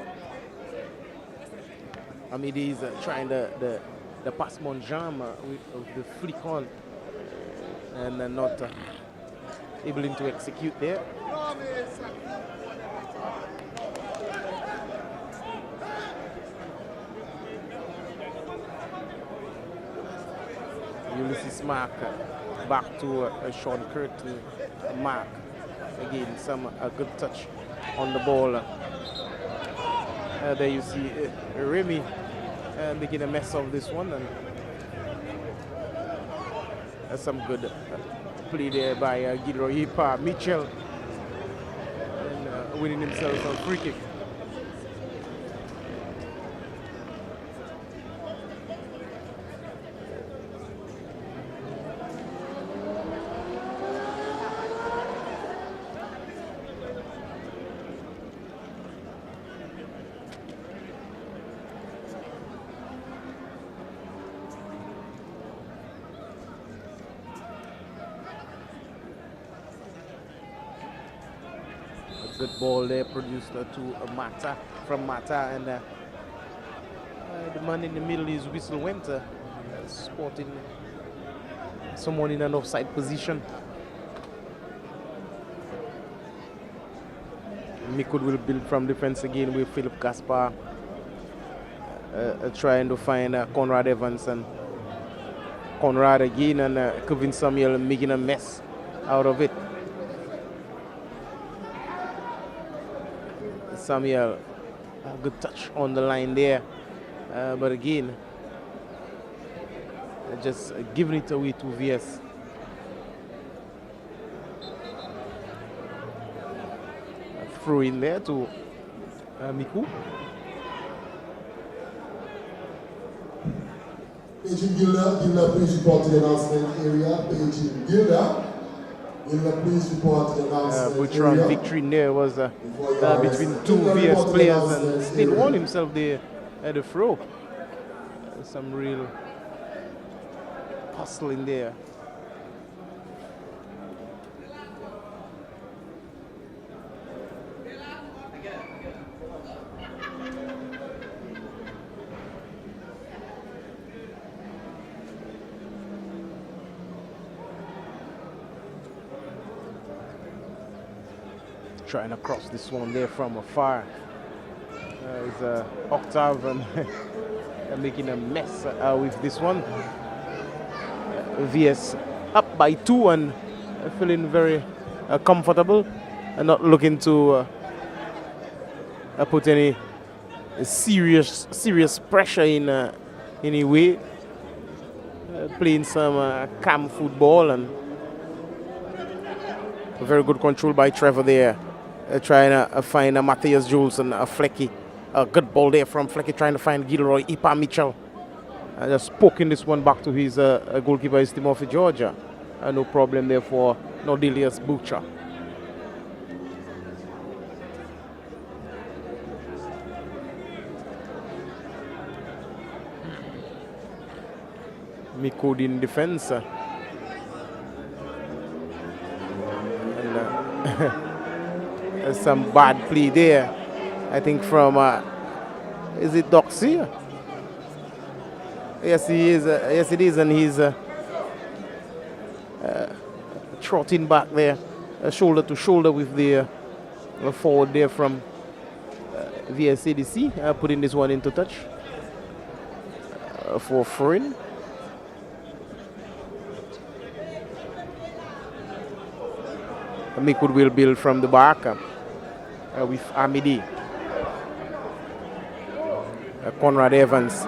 Amidi is trying the pass Monjam with the flick on and not able to execute there. Ulysses Mark back to Sean Curtin. Mark again, some good touch on the ball. There you see Remy making a mess of this one, and some good play there by Gilroy Epa Mitchell, and winning himself a free kick. Good ball there produced to Mata, from Mata, and the man in the middle, his whistle went, spotting someone in an offside position. MICOUD will build from defense again with Philip Gaspar trying to find Conrad Evans, and Conrad again, and Kevin Samuel making a mess out of it. Samuel, a good touch on the line there, but again, just giving it away to VS. Throw in there to MICOUD. Agent Gilda, please report to the announcement area. Agent Gilda, please report to the announcement Bertrand area. victory there was between two VS players, and still won himself there at the throw. Some real hustle in there. trying to cross this one there from afar. Is Octave and making a mess with this one. VS up by 2 and feeling very comfortable and not looking to put any serious pressure in any way. Playing some calm football and a very good control by Trevor there. Trying to find Matthias Jules and Flecky. A good ball there from Flecky trying to find Gilroy. Ipa Mitchell just poking this one back to his goalkeeper, is Timothy Georgia. No problem there for Nordelius Butcher. MICOUD in defense. And, some bad play there, I think, from is it Doxy? Yes, he is. Yes, it is, and he's trotting back there, shoulder to shoulder with the forward there from VSADC, putting this one into touch for Foreign. MICOUD will build from the back with Amidi. Conrad Evans.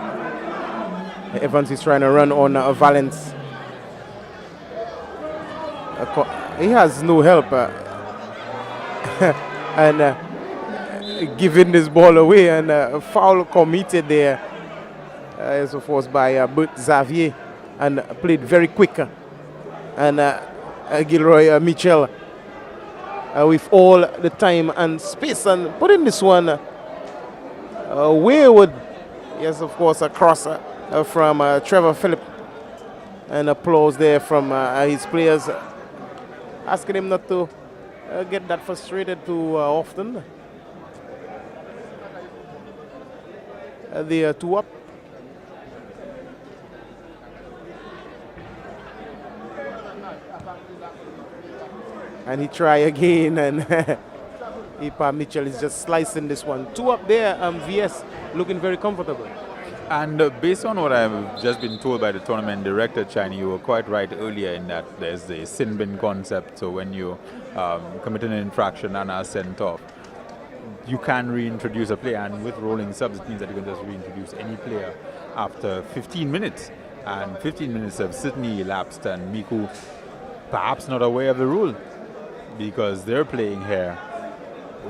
Evans is trying to run on Valence. He has no help and giving this ball away, and a foul committed there as of course by Bert Xavier, and played very quick, and Gilroy Mitchell with all the time and space and putting this one wayward. Yes, of course, across from Trevor Phillip, and applause there from his players, asking him not to get that frustrated too often. They are 2 up. And he try again, and Ipa Mitchell is just slicing this one. 2 up there, VS looking very comfortable. And based on what I've just been told by the tournament director, Chani, you were quite right earlier in that there's the sin bin concept. So when you commit an infraction and are sent off, you can reintroduce a player. And with rolling subs, it means that you can just reintroduce any player after 15 minutes. And 15 minutes have certainly elapsed, and MICOUD perhaps not aware of the rule, because they're playing here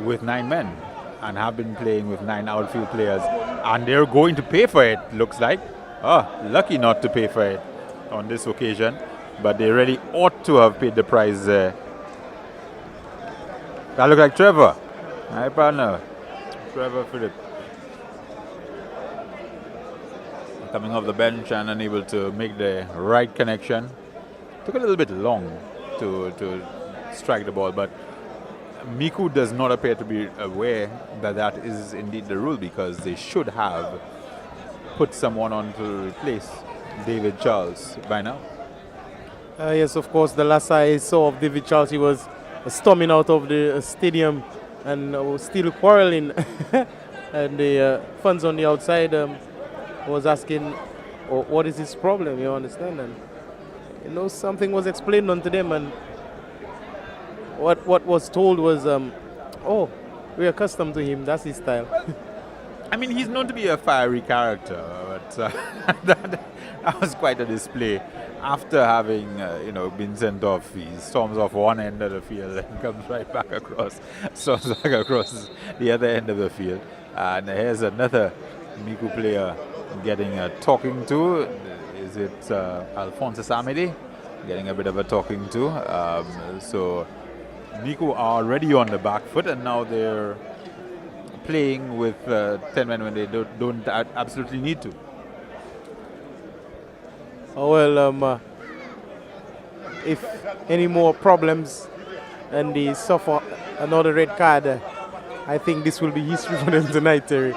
with 9 men and have been playing with 9 outfield players, and they're going to pay for it, looks like. Lucky not to pay for it on this occasion, but they really ought to have paid the price there. That look like Trevor. Hi, partner. Trevor Phillip. Coming off the bench and unable to make the right connection. Took a little bit long to strike the ball, but MICOUD does not appear to be aware that that is indeed the rule, because they should have put someone on to replace David Charles by now. Yes, of course, the last I saw of David Charles, he was storming out of the stadium and was still quarreling. And the fans on the outside was asking, what is his problem, you understand? And something was explained unto them, and what was told was, we're accustomed to him, that's his style. I mean, he's known to be a fiery character, but that was quite a display. After having, been sent off, he storms off one end of the field and comes right back across, storms back across the other end of the field. And here's another MICOUD player getting a talking to. Is it Alphonsus Amidi? Getting a bit of a talking to. So MICOUD are already on the back foot, and now they're playing with 10 men when they don't absolutely need to. If any more problems and they suffer another red card, I think this will be history for them tonight, Terry.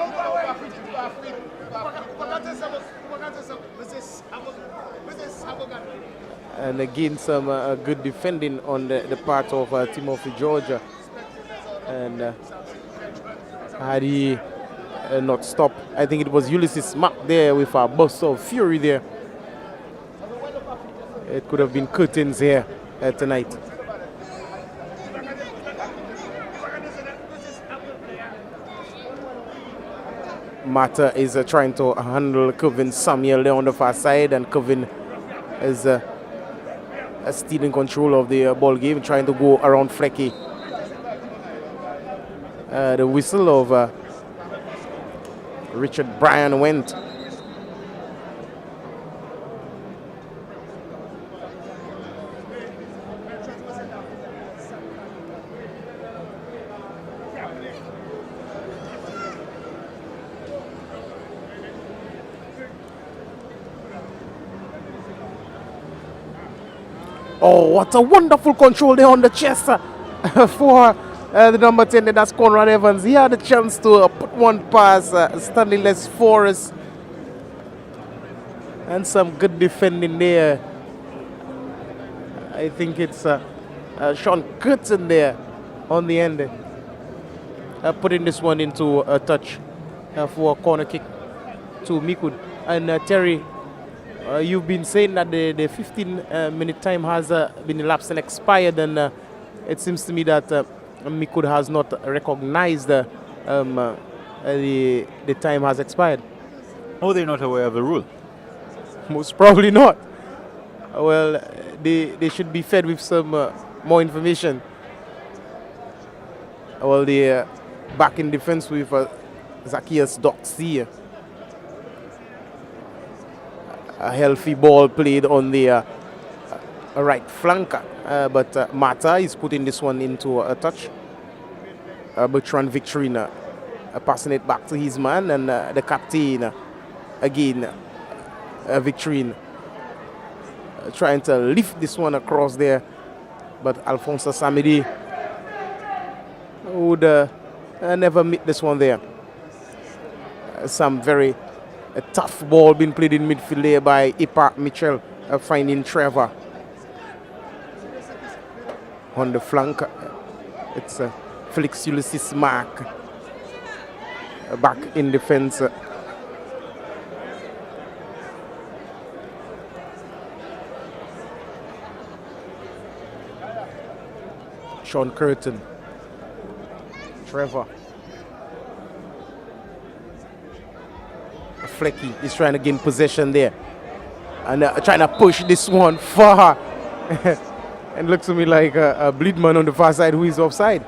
And again, some good defending on the part of Timothy Georgia. And had he not stopped, I think it was Ulysses Mack there with a burst of fury there. It could have been curtains here tonight. Mata is trying to handle Kevin Samuel there on the far side, and Kevin is stealing control of the ball game, trying to go around Flecky. The whistle of Richard Bryan went. Oh, what a wonderful control there on the chest for the number 10, that's Conrad Evans. He had a chance to put one past Stanley Les Forrest. And some good defending there. I think it's Sean Curtin there on the end. Putting this one into a touch for a corner kick to MICOUD. And Terry, you've been saying that the 15-minute time has been elapsed and expired, and it seems to me that MICOUD has not recognized the time has expired. Oh, they're not aware of the rule? Most probably not. Well, they should be fed with some more information. Well, they're back in defense with Zacchaeus Doxy. A healthy ball played on the right flank, but Mata is putting this one into a touch. Bertrand Victorine passing it back to his man, and the captain again, Victorine, trying to lift this one across there, but Alphonso Samedi would never meet this one there. Some very a tough ball being played in midfield there by Ipa Mitchell, finding Trevor on the flank. It's Felix Ulysses Mack back in defense. Sean Curtin, Trevor. Flecky is trying to gain possession there and trying to push this one far. And looks to me like a Bleedman on the far side who is offside.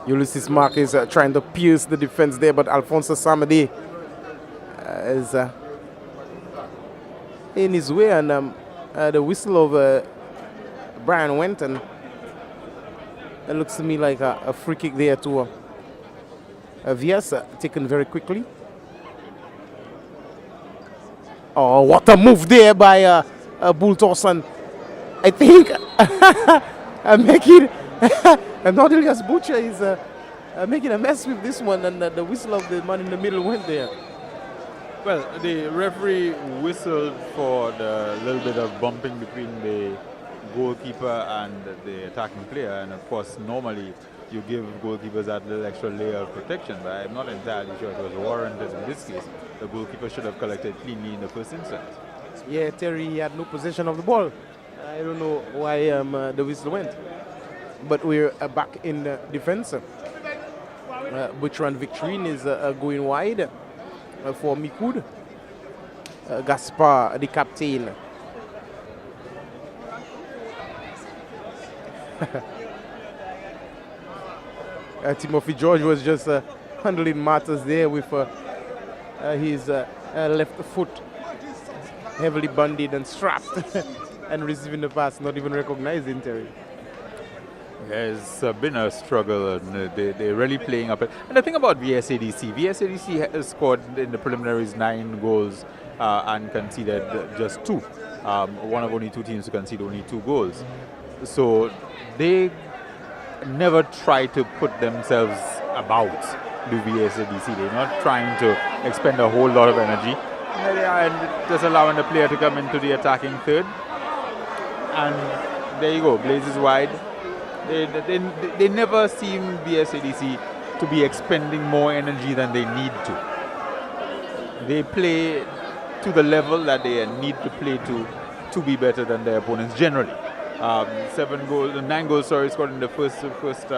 Ulysses Mack is trying to pierce the defense there, but Alphonso Samedi is in his way, and the whistle of Brian went, and it looks to me like a free kick there to Vias, taken very quickly. Oh, what a move there by Bull Torson. I think making and Nordelius Butcher is making a mess with this one, and the whistle of the man in the middle went there. Well, the referee whistled for the little bit of bumping between the goalkeeper and the attacking player, and of course normally you give goalkeepers that little extra layer of protection, but I'm not entirely sure it was warranted in this case. The goalkeeper should have collected cleanly in the first instance. Yeah, Terry had no possession of the ball. I don't know why the whistle went. But we're back in defense. Bertrand Victorine is going wide for MICOUD. Gaspar, the captain. Timothy George was just handling matters there with his left foot heavily banded and strapped and receiving the pass, not even recognizing Terry. There's been a struggle, and they're really playing up. And the thing about VSADC has scored in the preliminaries 9 goals and conceded just 2. one of only two teams to concede only 2 goals. So they never try to put themselves about the VSADC. They're not trying to expend a whole lot of energy. And just allowing the player to come into the attacking third. And there you go, blazes wide. They never seem, VSADC, to be expending more energy than they need to. They play to the level that they need to play to be better than their opponents generally. 9 goals scored in the first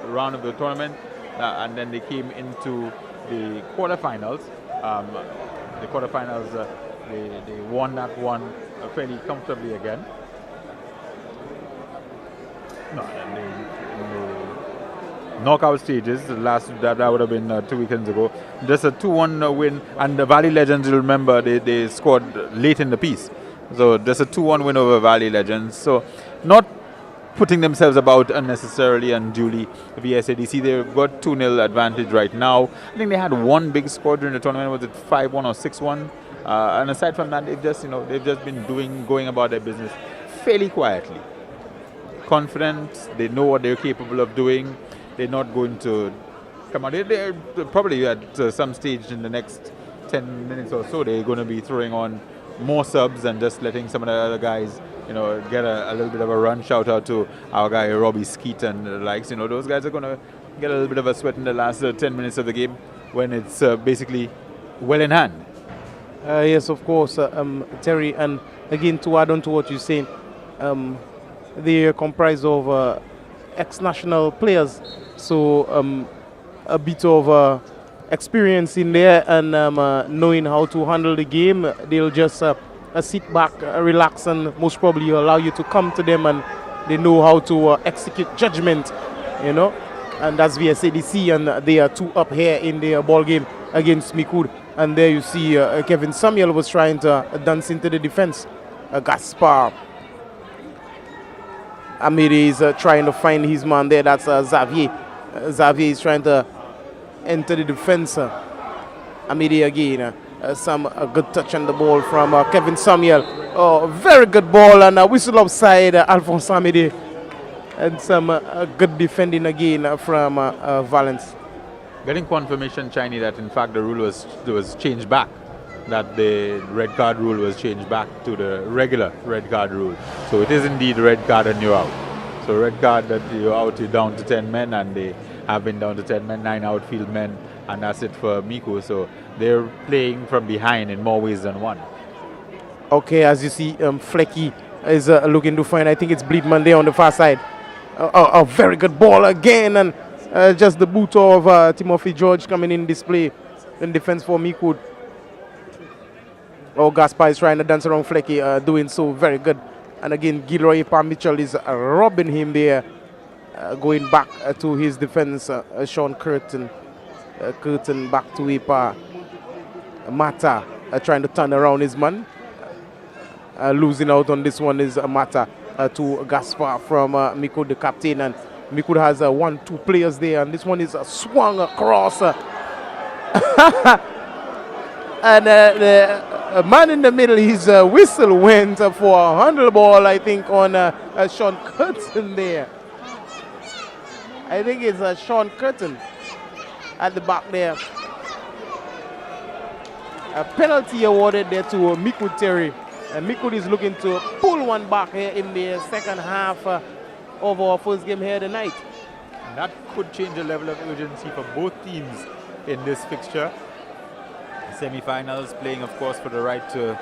round of the tournament, and then they came into the quarterfinals. They won that one fairly comfortably again. No, in the knockout stages, the last that would have been 2 weekends ago. Just a 2-1 win, and the Valley Legends, you'll remember, they scored late in the piece. So just a 2-1 win over Valley Legends. So not putting themselves about unnecessarily unduly. VSADC, they've got 2-0 advantage right now. I think they had one big score during the tournament. Was it 5-1 or 6-1? And aside from that, they've just been going about their business fairly quietly. Confident, they know what they're capable of doing. They're not going to come out. They're probably at some stage in the next 10 minutes or so, they're going to be throwing on more subs and just letting some of the other guys, get a little bit of a run. Shout out to our guy Robbie Skeet and the likes. Those guys are going to get a little bit of a sweat in the last 10 minutes of the game when it's basically well in hand. Yes, of course, Terry. And again, to add on to what you're saying, they are comprised of ex-national players, so a bit of experience in there and knowing how to handle the game. They'll just sit back, relax, and most probably allow you to come to them, and they know how to execute judgment, and that's VSADC, and they are 2 up here in the ball game against MICOUD. And there you see Kevin Samuel was trying to dance into the defense. Gaspar Amiri is trying to find his man there. That's Xavier. Xavier is trying to enter the defense. Amiri again. Some good touch on the ball from Kevin Samuel. Oh, very good ball, and a whistle offside, Alphonse Amiri. And some good defending again from Valence. Getting confirmation, Chinese, that in fact the rule was changed back. That the red card rule was changed back to the regular red card rule. So it is indeed red card and you're out. So red card that you're out, you're down to 10 men, and they have been down to 10 men, 9 outfield men, and that's it for MICOUD. So they're playing from behind in more ways than one. Okay, as you see, Flecky is looking to find, I think it's Bleedman there on the far side. A very good ball again, and just the boot of Timothy George coming in display in defense for MICOUD. Oh, Gaspar is trying to dance around Flecky, doing so very good. And again, Gilroy Mitchell is robbing him there, going back to his defense. Sean Curtin back to Ipa. Mata trying to turn around his man. Losing out on this one is Mata to Gaspar from MICOUD, the captain. And MICOUD has 1-2 players there, and this one is swung across. And the man in the middle, his whistle went for a handle ball, I think, on Sean Curtin there. I think it's Sean Curtin at the back there. A penalty awarded there to MICOUD, Terry. And MICOUD is looking to pull one back here in the second half of our first game here tonight. And that could change the level of urgency for both teams in this fixture. Semi-finals, playing, of course, for the right to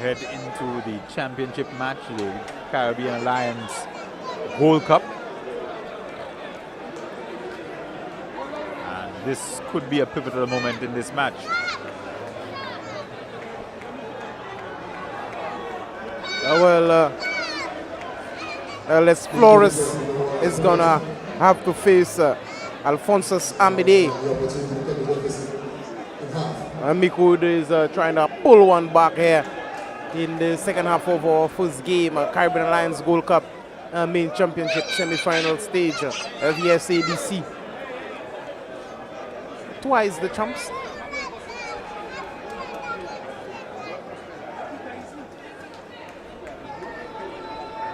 head into the championship match, the Caribbean Alliance Gold Cup. And this could be a pivotal moment in this match. Les Flores is gonna have to face Alphonsus Amide. MICOUD is trying to pull one back here in the second half of our first game, Caribbean Alliance Gold Cup main championship semi-final stage, VSADC. Twice the champs.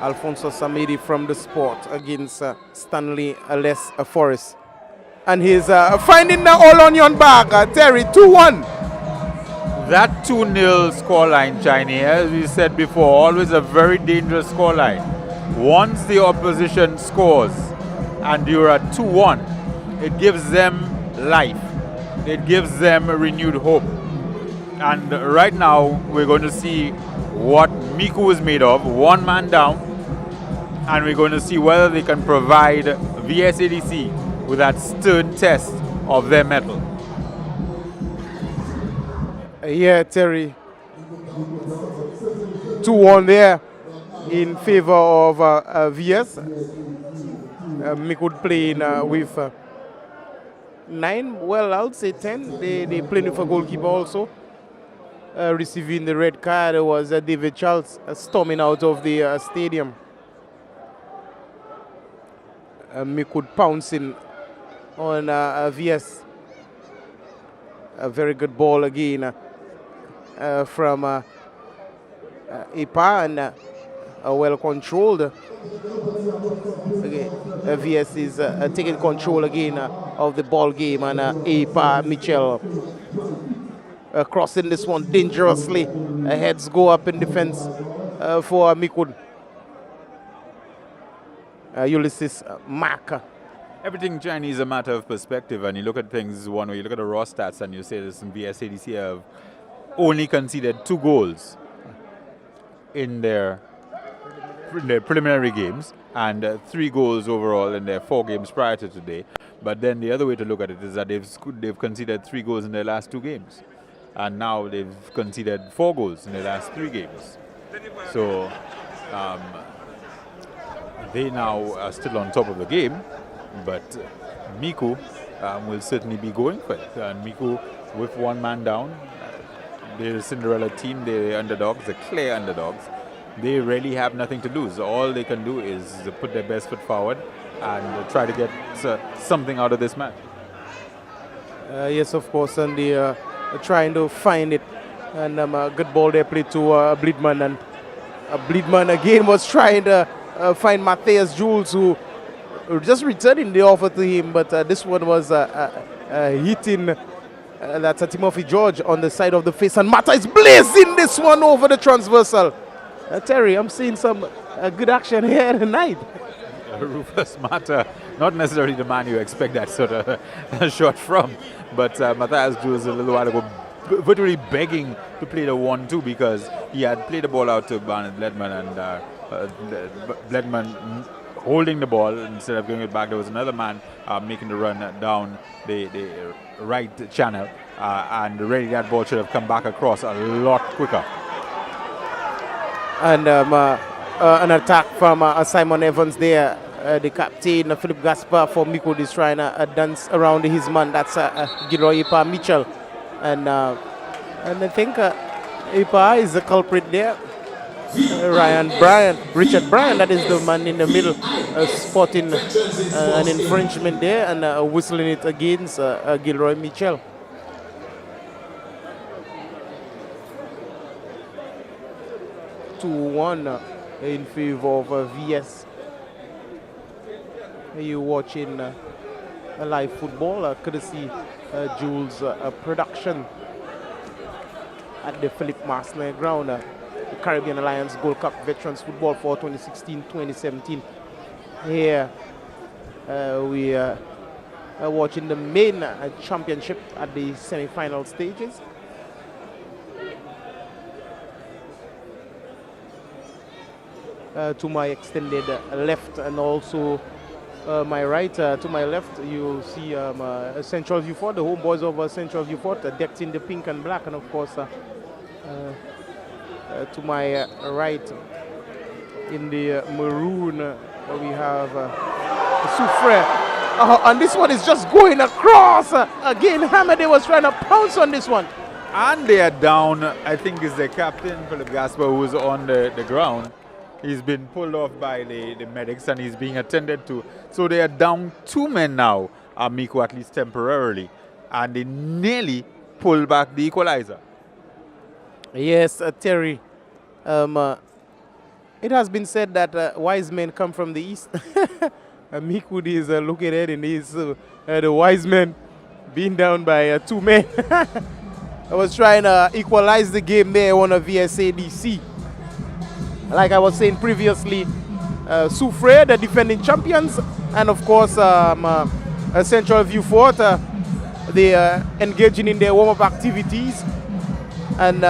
Alfonso Samedi from the sport against Stanley Les Forrest. And he's finding the all onion bag, Terry, 2-1. That 2-0 scoreline, Chinese, as we said before, always a very dangerous scoreline. Once the opposition scores and you're at 2-1, it gives them life. It gives them renewed hope. And right now, we're going to see what MICOUD is made of, one man down, and we're going to see whether they can provide VSADC with that stern test of their mettle. Yeah, Terry. 2-1 there in favor of VS. MICOUD playing with 9, well, I would say 10. They playing with a goalkeeper also. Receiving the red card was David Charles storming out of the stadium. MICOUD pouncing on VS. A very good ball again from Ipa, and well controlled. Okay. VS is taking control again of the ball game, and Ipa Mitchell crossing this one dangerously. Heads go up in defense for MICOUD. Ulysses Mack. Everything, Chinese, is a matter of perspective, and you look at things one way. You look at the raw stats and you say this VSADC have only conceded 2 goals in their preliminary games and 3 goals overall in their 4 games prior to today. But then the other way to look at it is that they've conceded 3 goals in their last 2 games, and now they've conceded 4 goals in their last 3 games. So they now are still on top of the game. But MICOUD will certainly be going for it. And MICOUD, with 1 man down, they're a Cinderella team, they're underdogs, they're clear underdogs. They really have nothing to lose. All they can do is put their best foot forward and try to get something out of this match. Yes, of course, and they're trying to find it. And a good ball there played to Bleedman. And Bleedman again was trying to find Matthias Jules, who just returning the offer to him, but this one was hitting that's Timothy George on the side of the face, and Mata is blazing this one over the transversal. Terry, I'm seeing some good action here tonight. Rufus Mata, not necessarily the man you expect that sort of shot from, but Matthias Jules a little while ago virtually begging to play the 1-2 because he had played the ball out to Barnett Bledman, and Bledman holding the ball instead of giving it back. There was another man making the run down the right channel, and really that ball should have come back across a lot quicker. And an attack from Simon Evans there. The captain, Philip Gaspar for MICOUD, is trying to dance around his man. That's Gilroy Ipa Mitchell. And I think Ipa is the culprit there. Richard Bryan, that is the man in the middle, spotting an infringement there and whistling it against Gilroy Mitchell. (2-1) in favor of VS. You're watching a live football courtesy Jules production at the Philip Marsner ground. The Caribbean Alliance Gold Cup Veterans Football for 2016-2017. Here we are watching the main championship at the semi-final stages. To my extended left and also my right, to my left, you see Central Viewport, the homeboys of Central Viewport, decked in the pink and black, and of course to my right in the maroon we have Soufre. And this one is just going across. Again, Hamady was trying to pounce on this one. And they are down, I think it's the captain, Philip Gaspar, who is on the ground. He's been pulled off by the medics and he's being attended to. So they are down 2 men now, MICOUD, at least temporarily. And they nearly pulled back the equalizer. Yes, Terry. It has been said that wise men come from the east. MICOUD is looking at in the east. So, the wise men being down by 2 men. I was trying to equalize the game there on a VSADC. Like I was saying previously, Soufrière, the defending champions, and of course Central View Fort, they are engaging in their warm-up activities. And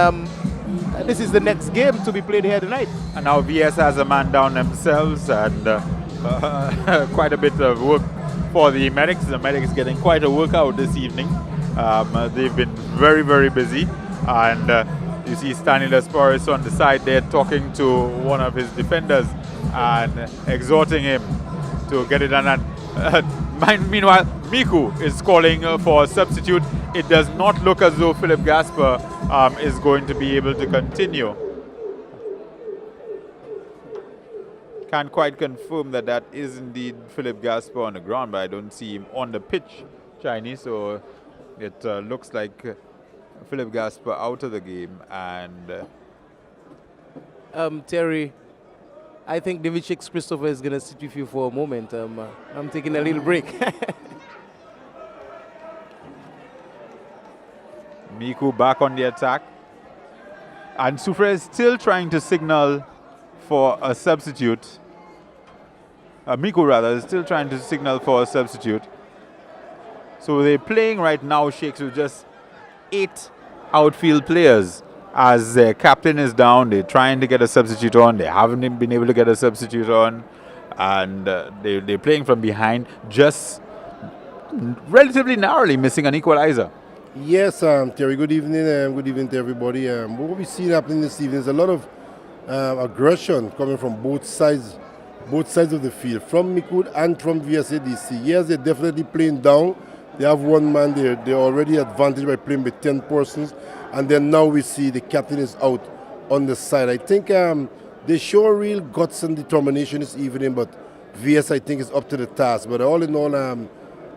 this is the next game to be played here tonight. And now VS has a man down themselves, and quite a bit of work for the medics. The medics getting quite a workout this evening. They've been very, very busy, and you see Stanislas Boris on the side there talking to one of his defenders and exhorting him to get it done. And meanwhile, Miku is calling for a substitute. It does not look as though Philip Gasper is going to be able to continue. Can't quite confirm that that is indeed Philip Gasper on the ground, but I don't see him on the pitch, Chinese. So it looks like Philip Gasper out of the game. And Terry, I think David Christopher is going to sit with you for a moment. I'm taking a little break. Miku back on the attack. And Soufrière is still trying to signal for a substitute. Miku rather is still trying to signal for a substitute. So they're playing right now, Shakes, with just 8 outfield players. As their captain is down, they're trying to get a substitute on. They haven't been able to get a substitute on. And they're playing from behind, just relatively narrowly missing an equalizer. Yes, Terry, good evening, and good evening to everybody. What we see happening this evening is a lot of aggression coming from both sides of the field, from MICOUD and from VSADC. Yes, they're definitely playing down. They have one man there. They're already advantaged by playing with 10 persons. And then now we see the captain is out on the side. I think they show real guts and determination this evening, but VS, I think, is up to the task. But all in all,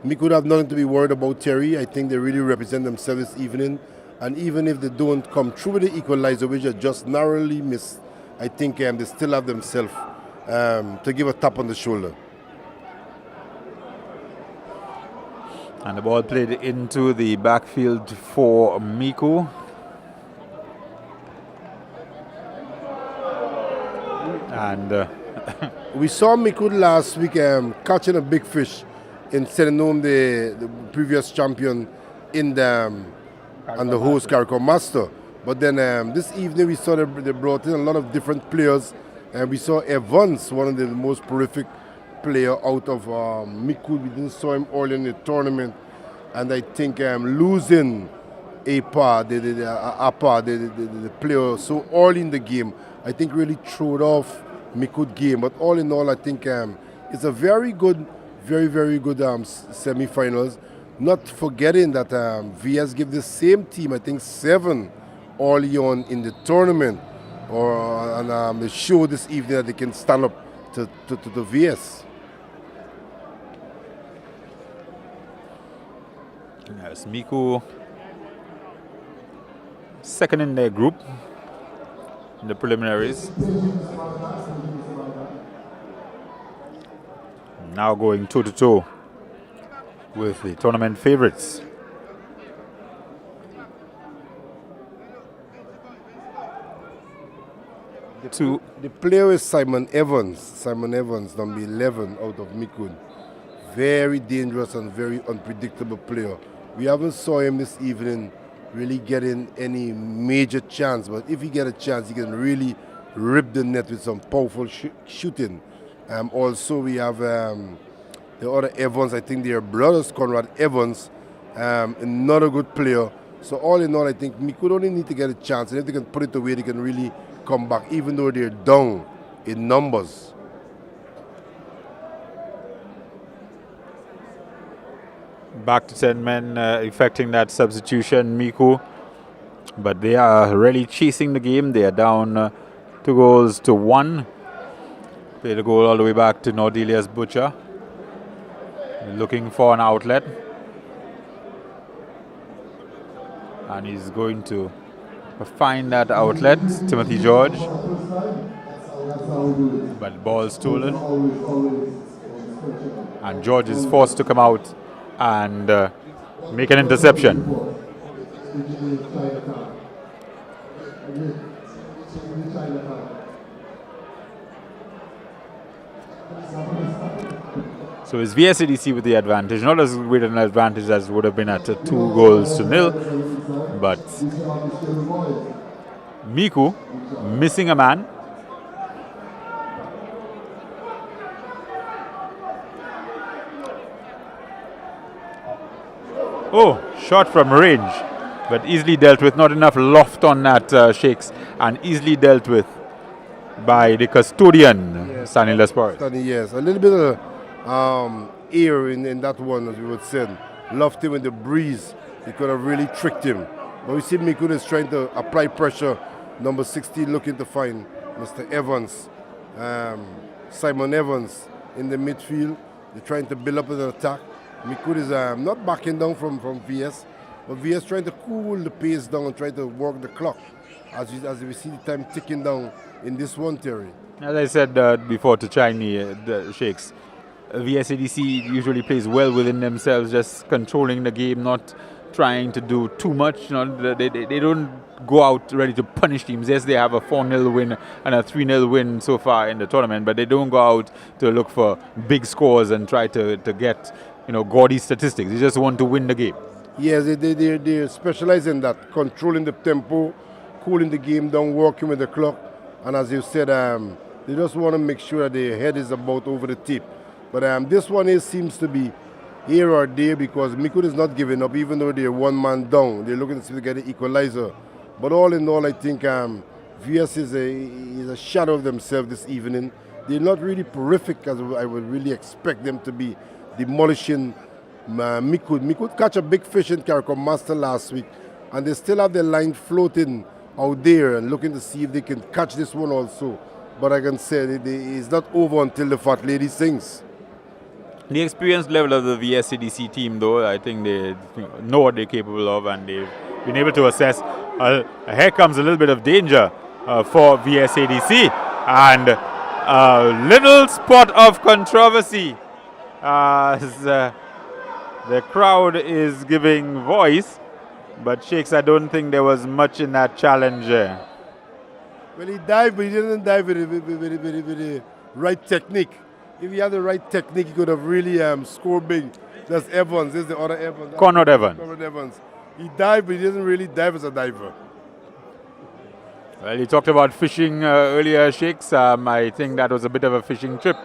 MICOUD have nothing to be worried about, Terry. I think they really represent themselves this evening. And even if they don't come through with the equalizer, which are just narrowly missed, I think they still have themselves to give a tap on the shoulder. And the ball played into the backfield for Miku. And we saw MICOUD last week catching a big fish in sending home the previous champion in the host Caricom Master. But then this evening we saw they brought in a lot of different players. And we saw Evans, one of the most prolific player out of MICOUD. We didn't saw him early in the tournament. And I think losing Apa, the player so early in the game, I think really threw off MICOUD game. But all in all, I think it's a very good, very good semi-finals. Not forgetting that VS gave the same team, I think 7 early on in the tournament. And they show this evening that they can stand up to VS. Yes, Miku second in their group in the preliminaries. Now going toe-to-toe with the tournament favorites. The player is Simon Evans. Simon Evans, number 11 out of MICOUD. Very dangerous and very unpredictable player. We haven't saw him this evening really getting any major chance, but if he get a chance, he can really rip the net with some powerful shooting. Also, we have the other Evans. I think they are brothers, Conrad Evans, another good player. So all in all, I think MICOUD only need to get a chance, and if they can put it away, they can really come back, even though they're down in numbers. Back to 10 men, effecting that substitution, Miku. But they are really chasing the game. They are down 2-1. Play the goal all the way back to Nordelius Butcher. Looking for an outlet. And he's going to find that outlet, Timothy George. But ball stolen. And George is forced to come out and make an interception. So it's VSADC with the advantage. Not as great an advantage as would have been at 2-0, but Miku missing a man. Oh, shot from range, but easily dealt with. Not enough loft on that Shakes, and easily dealt with by the custodian, Stanley Lespores. Yes, a little bit of air in that one, as we would say. Lofted him with the breeze. He could have really tricked him. But we see MICOUD is trying to apply pressure. Number 16 looking to find Mr. Evans, Simon Evans in the midfield. They're trying to build up an attack. MICOUD is not backing down from VS, but VS trying to cool the pace down and try to work the clock as we see the time ticking down in this one, Terry. As I said before to Chinese the Shakes, VSADC usually plays well within themselves, just controlling the game, not trying to do too much. You know, they don't go out ready to punish teams. Yes, they have a 4-0 win and a 3-0 win so far in the tournament, but they don't go out to look for big scores and try to get, you know, gaudy statistics. They just want to win the game. Yes, they specialize in that, controlling the tempo, cooling the game down, working with the clock. And as you said, they just want to make sure that their head is about over the tip. But this one seems to be here or there because MICOUD is not giving up, even though they're one man down. They're looking to see if they get an equalizer. But all in all, I think VS is a shadow of themselves this evening. They're not really terrific as I would really expect them to be, demolishing MICOUD. MICOUD catch a big fish in CARICOM Master last week, and they still have their line floating out there and looking to see if they can catch this one also. But I can say it's not over until the fat lady sings. The experience level of the VSADC team, though, I think they know what they're capable of, and they've been able to assess. Here comes a little bit of danger for VSADC, and a little spot of controversy as the crowd is giving voice. But Shakes, I don't think there was much in that challenge. Well, he dived, but he didn't dive with the right technique. If he had the right technique, he could have really scored big. That's Evans. This is the other Evans. Conrad Evans. Conrad Evans. He dived, but he didn't really dive as a diver. Well, you talked about fishing earlier, Shakes. I think that was a bit of a fishing trip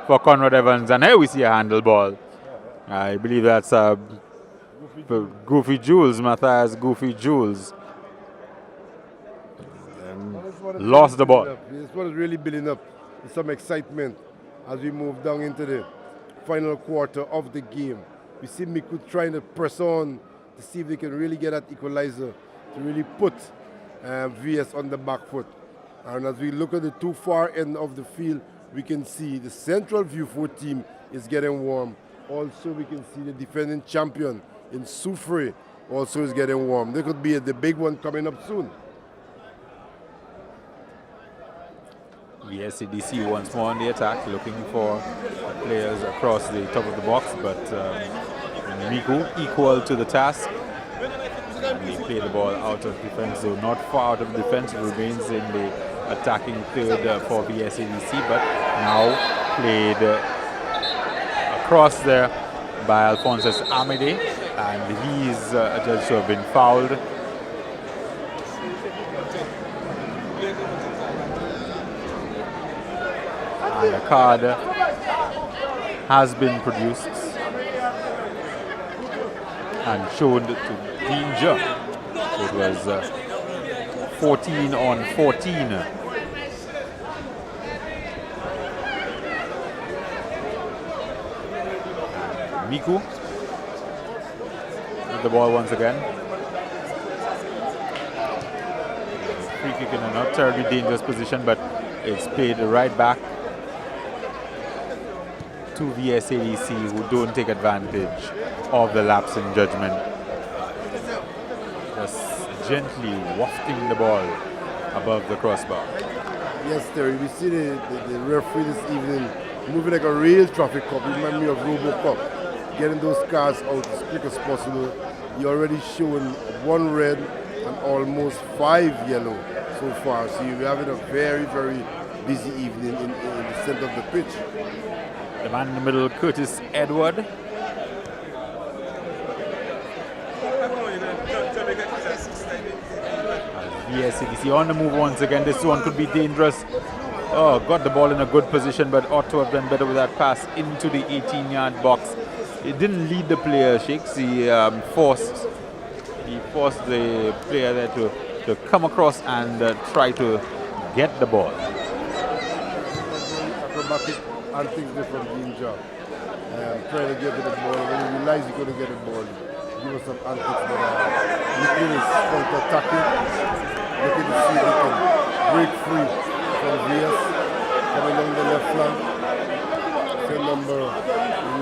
for Conrad Evans. And here we see a handle ball. I believe that's Goofy Jules, Matthias Goofy Jules. Lost the ball. This one is really building up with some excitement as we move down into the final quarter of the game. We see MICOUD trying to press on to see if they can really get that equalizer to really put VS on the back foot. And as we look at the too far end of the field, we can see the central view 4 team is getting warm. Also, we can see the defending champion in Soufre also is getting warm. There could be the big one coming up soon. VSADC once more on the attack, looking for players across the top of the box, but MICOUD equal to the task. We play the ball out of defense, so not far out of defense, remains in the attacking third for VSADC, but now played across there by Alphonsus Amede, and he's judged to have been fouled. And a card has been produced and shown to danger. It was 14 on 14. MICOUD with the ball once again. Free kick in a not terribly dangerous position, but it's played right back to VSADC, who don't take advantage of the lapse in judgment. Just gently wafting the ball above the crossbar. Yes, Terry, we see the referee this evening moving like a real traffic cop. It reminds me of RoboCop, getting those cars out as quick as possible. You're already showing 1 red and almost 5 yellow so far. So you're having a very, very busy evening in the center of the pitch. The man in the middle, Curtis Edward. VSADC on the move once again. This one could be dangerous. Oh, got the ball in a good position, but ought to have done better with that pass into the 18-yard box. It didn't lead the player, Shakes. He forced the player there to come across and try to get the ball. Acrobatic antics there from Danger. Trying to get to the ball. When he realized he couldn't get the ball, give us some antics. But MICOUD is counter-attacking, looking to see if he can break free from VS. Coming along the left flank. Say number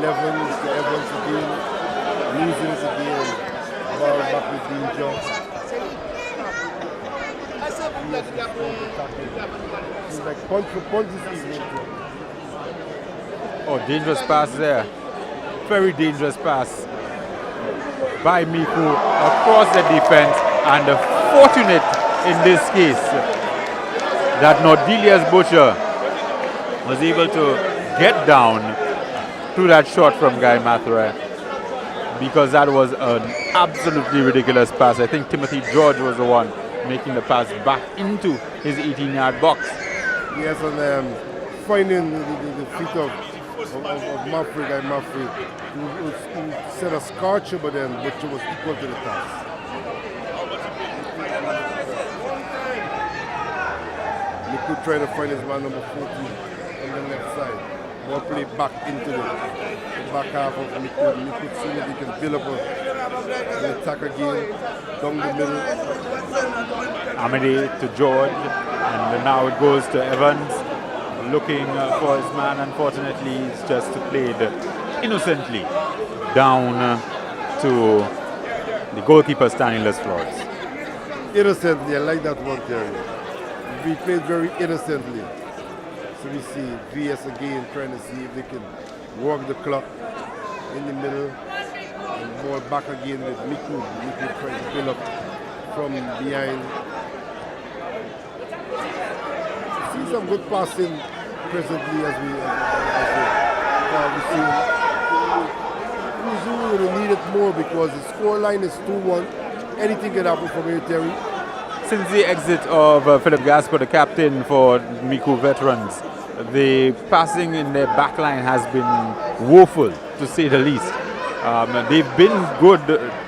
11 is the Evans again. Losing it again. Ball back with Danger. VS is counter-attacking. It's like punch for punch this evening. Oh, dangerous pass there. Very dangerous pass by MICOUD across the defense, and fortunate in this case that Nordelius Butcher was able to get down to that shot from Guy Mathura, because that was an absolutely ridiculous pass. I think Timothy George was the one making the pass back into his 18-yard box. Yes, and finding the feet of Maffrey, Guy Maffrey, who set a scorcher, but then Butcher was equal to the task. MICOUD trying to find his man number 14 on the left side. Ball play back into the back half of MICOUD. MICOUD seeing if he can build up an attack again down the middle. Amity to George, and now it goes to Evans, looking for his man. Unfortunately, he's just played innocently down to the goalkeeper, Stanislas Flores. Innocently, I like that one, Terry. We played very innocently. So we see VS again trying to see if they can work the clock in the middle and ball back again with MICOUD. MICOUD trying to build up from behind. See some good passing presently as we see. We really need it more because the score line is 2-1. Anything can happen from here, Terry. Since the exit of Philip Gasper, the captain for MICOUD veterans, the passing in their backline has been woeful, to say the least. They've been good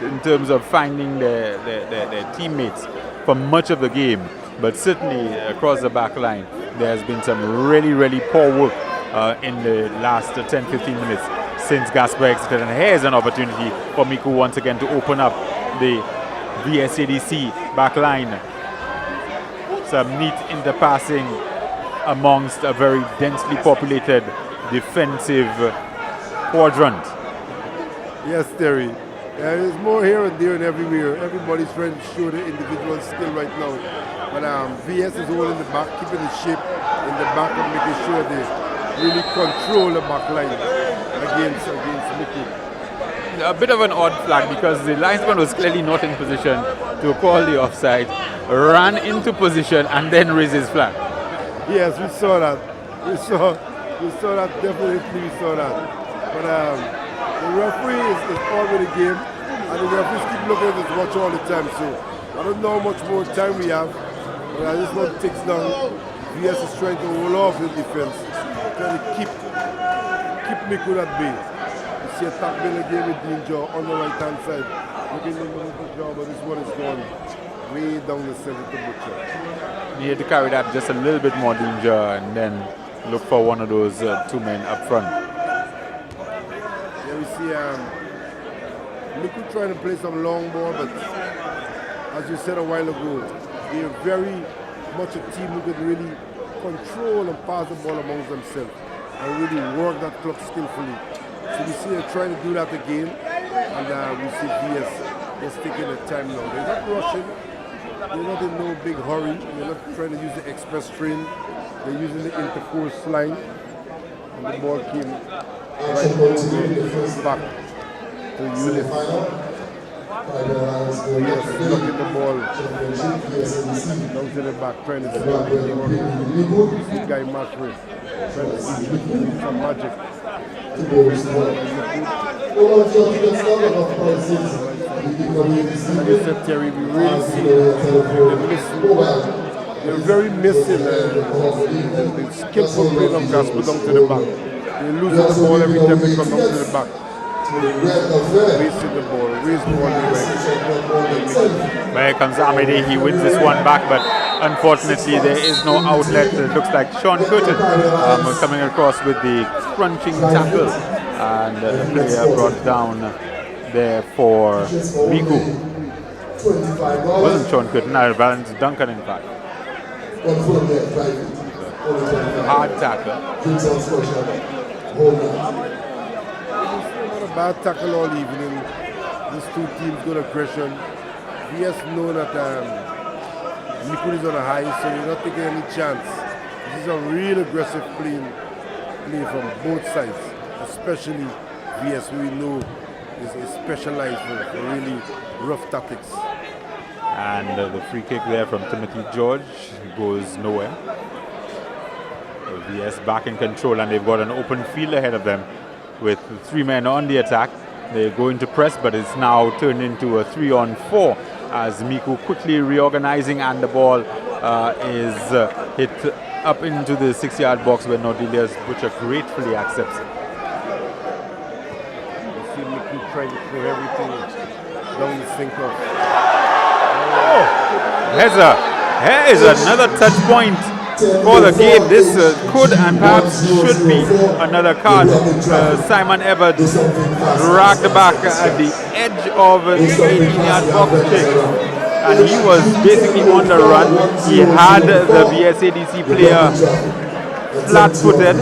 in terms of finding their teammates for much of the game, but certainly across the backline, there has been some really, really poor work in the last 10-15 minutes since Gasper exited. And here's an opportunity for MICOUD once again to open up the VSADC backline. Some neat interpassing amongst a very densely populated defensive quadrant. Yes, Terry. There's more here and there and everywhere. Everybody's trying to show the individual skill right now. But VS is holding the back, keeping the shape in the back and making sure they really control the back line against MICOUD. A bit of an odd flag because the linesman was clearly not in position to call the offside, ran into position and then raised his flag. Yes, we saw that. We saw that, definitely we saw that. But the referee is all with the game, and the referees keep looking at his watch all the time. So I don't know how much more time we have, but I just want ticks down. VS is trying to roll off the defense, trying to keep MICOUD at bay. You see a tap bill again with Danger on the right hand side. Looking for the job, but this one is gone way down the center to Butcher. He had to carry that just a little bit more danger and then look for one of those two men up front. Here we see MICOUD trying to play some long ball, but as you said a while ago, they are very much a team who can really control and pass the ball amongst themselves and really work that clock skillfully. So we see her trying to do that again, and we see VS just taking the time now. They're not rushing, They're not in no big hurry. They're not trying to use the express train. They're using the intercourse line. And the ball came right over back to Unit. Yes, looking the ball down to the back, trying to see the guy Mashway, trying to see some magic. Like I said, Terry, we really see they're very missing the skillful play of gospel down to the back. They lose the ball every time they come down to the back. Wasting the ball, wasting the ball. Here comes Amede, he wins this one back, but unfortunately there is no outlet. It looks like Sean Curtin coming across with the crunching tackle, and the player brought down there for MICOUD. It wasn't Sean Curtin, no, Valence Duncan in fact. Hard tackle. Bad tackle all evening. These two teams good aggression. VS know that MICOUD is on a high, so you're not taking any chance. This is a real aggressive play from both sides, especially VS, who we know is specialized for really rough tactics. And the free kick there from Timothy George goes nowhere. VS back in control, and they've got an open field ahead of them with 3 men on the attack. They go into press, but it's now turned into a 3-on-4 as MICOUD quickly reorganizing, and the ball is hit up into the 6-yard box where Nordelius Butcher gratefully accepts it. You see MICOUD trying to throw everything down the sink of. Here is another touch point for the game. This could and perhaps should be another card. Simon Edwards dragged back at the edge of the 18-yard box kick, and he was basically on the run. He had the VSADC player flat-footed.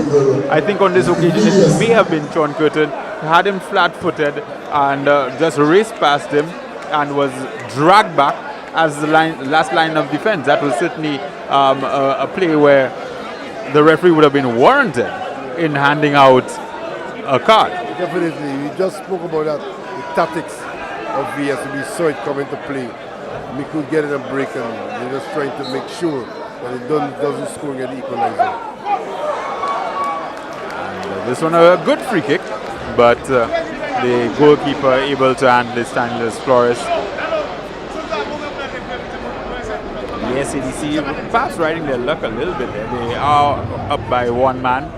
I think on this occasion it may have been Sean Curtin. He had him flat-footed and just raced past him and was dragged back as the last line of defense. That was certainly a play where the referee would have been warranted in handing out a card. Definitely, we just spoke about that, the tactics of VS. We saw it come into play. MICOUD getting a break, and they're just trying to make sure that it doesn't score an equalizer. And this one a good free kick, but the goalkeeper able to handle it, Stanislas Flores. The SADC perhaps riding their luck a little bit there. They are up by 1 man,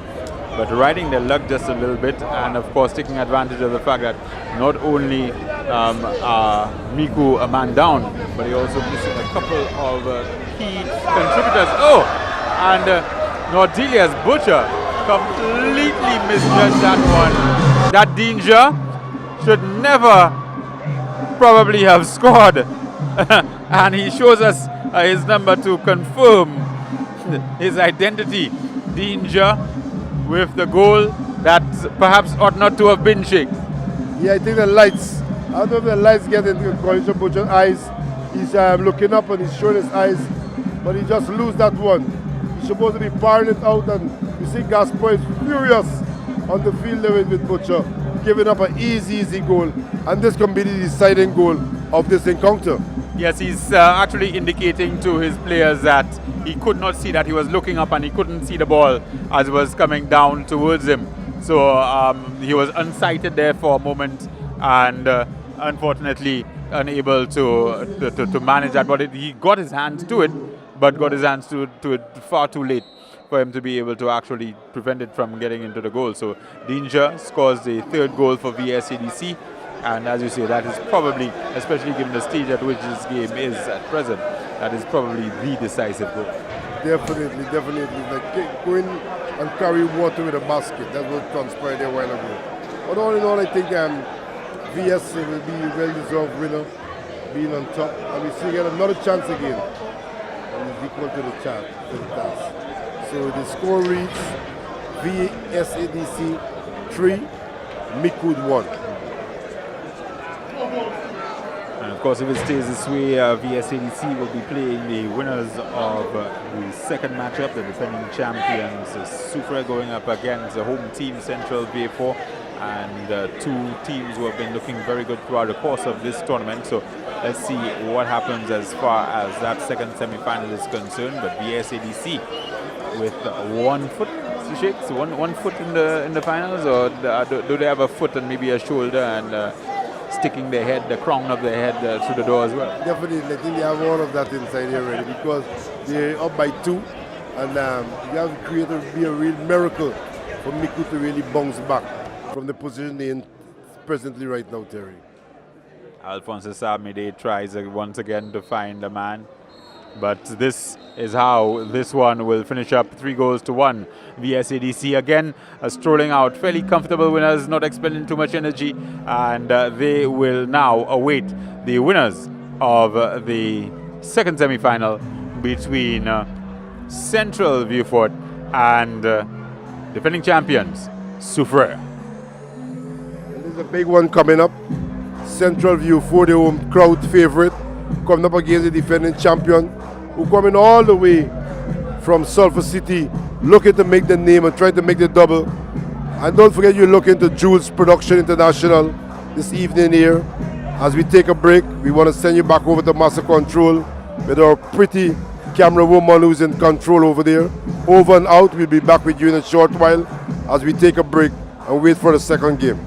but riding their luck just a little bit, and of course taking advantage of the fact that not only are MICOUD a man down, but they're also missing a couple of key contributors. Oh, and Nordelius Butcher completely misjudged that one. That danger should never probably have scored. And he shows us his number to confirm his identity. Danger with the goal that perhaps ought not to have been shake. Yeah, I think the lights, I don't know if the lights get into Collision Butcher's eyes. He's looking up and he's showing his eyes, but he just lose that one. He's supposed to be firing it out, and you see Gaspar is furious on the field with Butcher, giving up an easy goal, and this can be the deciding goal of this encounter. Yes, he's actually indicating to his players that he could not see that. He was looking up and he couldn't see the ball as it was coming down towards him. So he was unsighted there for a moment, and unfortunately unable to manage that. But he got his hands to it, but got his hands to it far too late for him to be able to actually prevent it from getting into the goal. So Danger scores the 3rd goal for VSADC. And as you say, that is probably, especially given the stage at which this game is at present, that is probably the decisive goal. Definitely. Like going and carry water with a basket. That's what transpired there a while ago. But all in all, I think VS will be a well-deserved winner, being on top. And we see get another chance again. And it's equal to the task. So the score reads VSADC 3, MICOUD 1. And of course, if it stays this way, VSADC will be playing the winners of the second matchup, the defending champions, Sufre going up against the home team, Central V4, and two teams who have been looking very good throughout the course of this tournament. So let's see what happens as far as that second semi-final is concerned. But VSADC with 1 foot, shakes one foot in the finals, or do they have a foot and maybe a shoulder and sticking their head, the crown of their head through the door as well? Definitely, I think they have all of that inside here already, because they're up by 2, and you have to create be a real miracle for MICOUD to really bounce back from the position they're in presently right now, Terry. Alphonse Samide tries once again to find a man, but this is how this one will finish up, 3-1. VSADC again strolling out, fairly comfortable winners, not expending too much energy, and they will now await the winners of the second semi-final between Central Viewfort and defending champions Sufre. There's a big one coming up. Central Viewfort, the home crowd favorite, coming up against the defending champion, who coming all the way from Sulphur City, looking to make the name and trying to make the double. And don't forget, you're looking to Jules Production International this evening here. As we take a break, we want to send you back over to Master Control with our pretty camera woman who's in control over there. Over and out. We'll be back with you in a short while as we take a break and wait for the second game.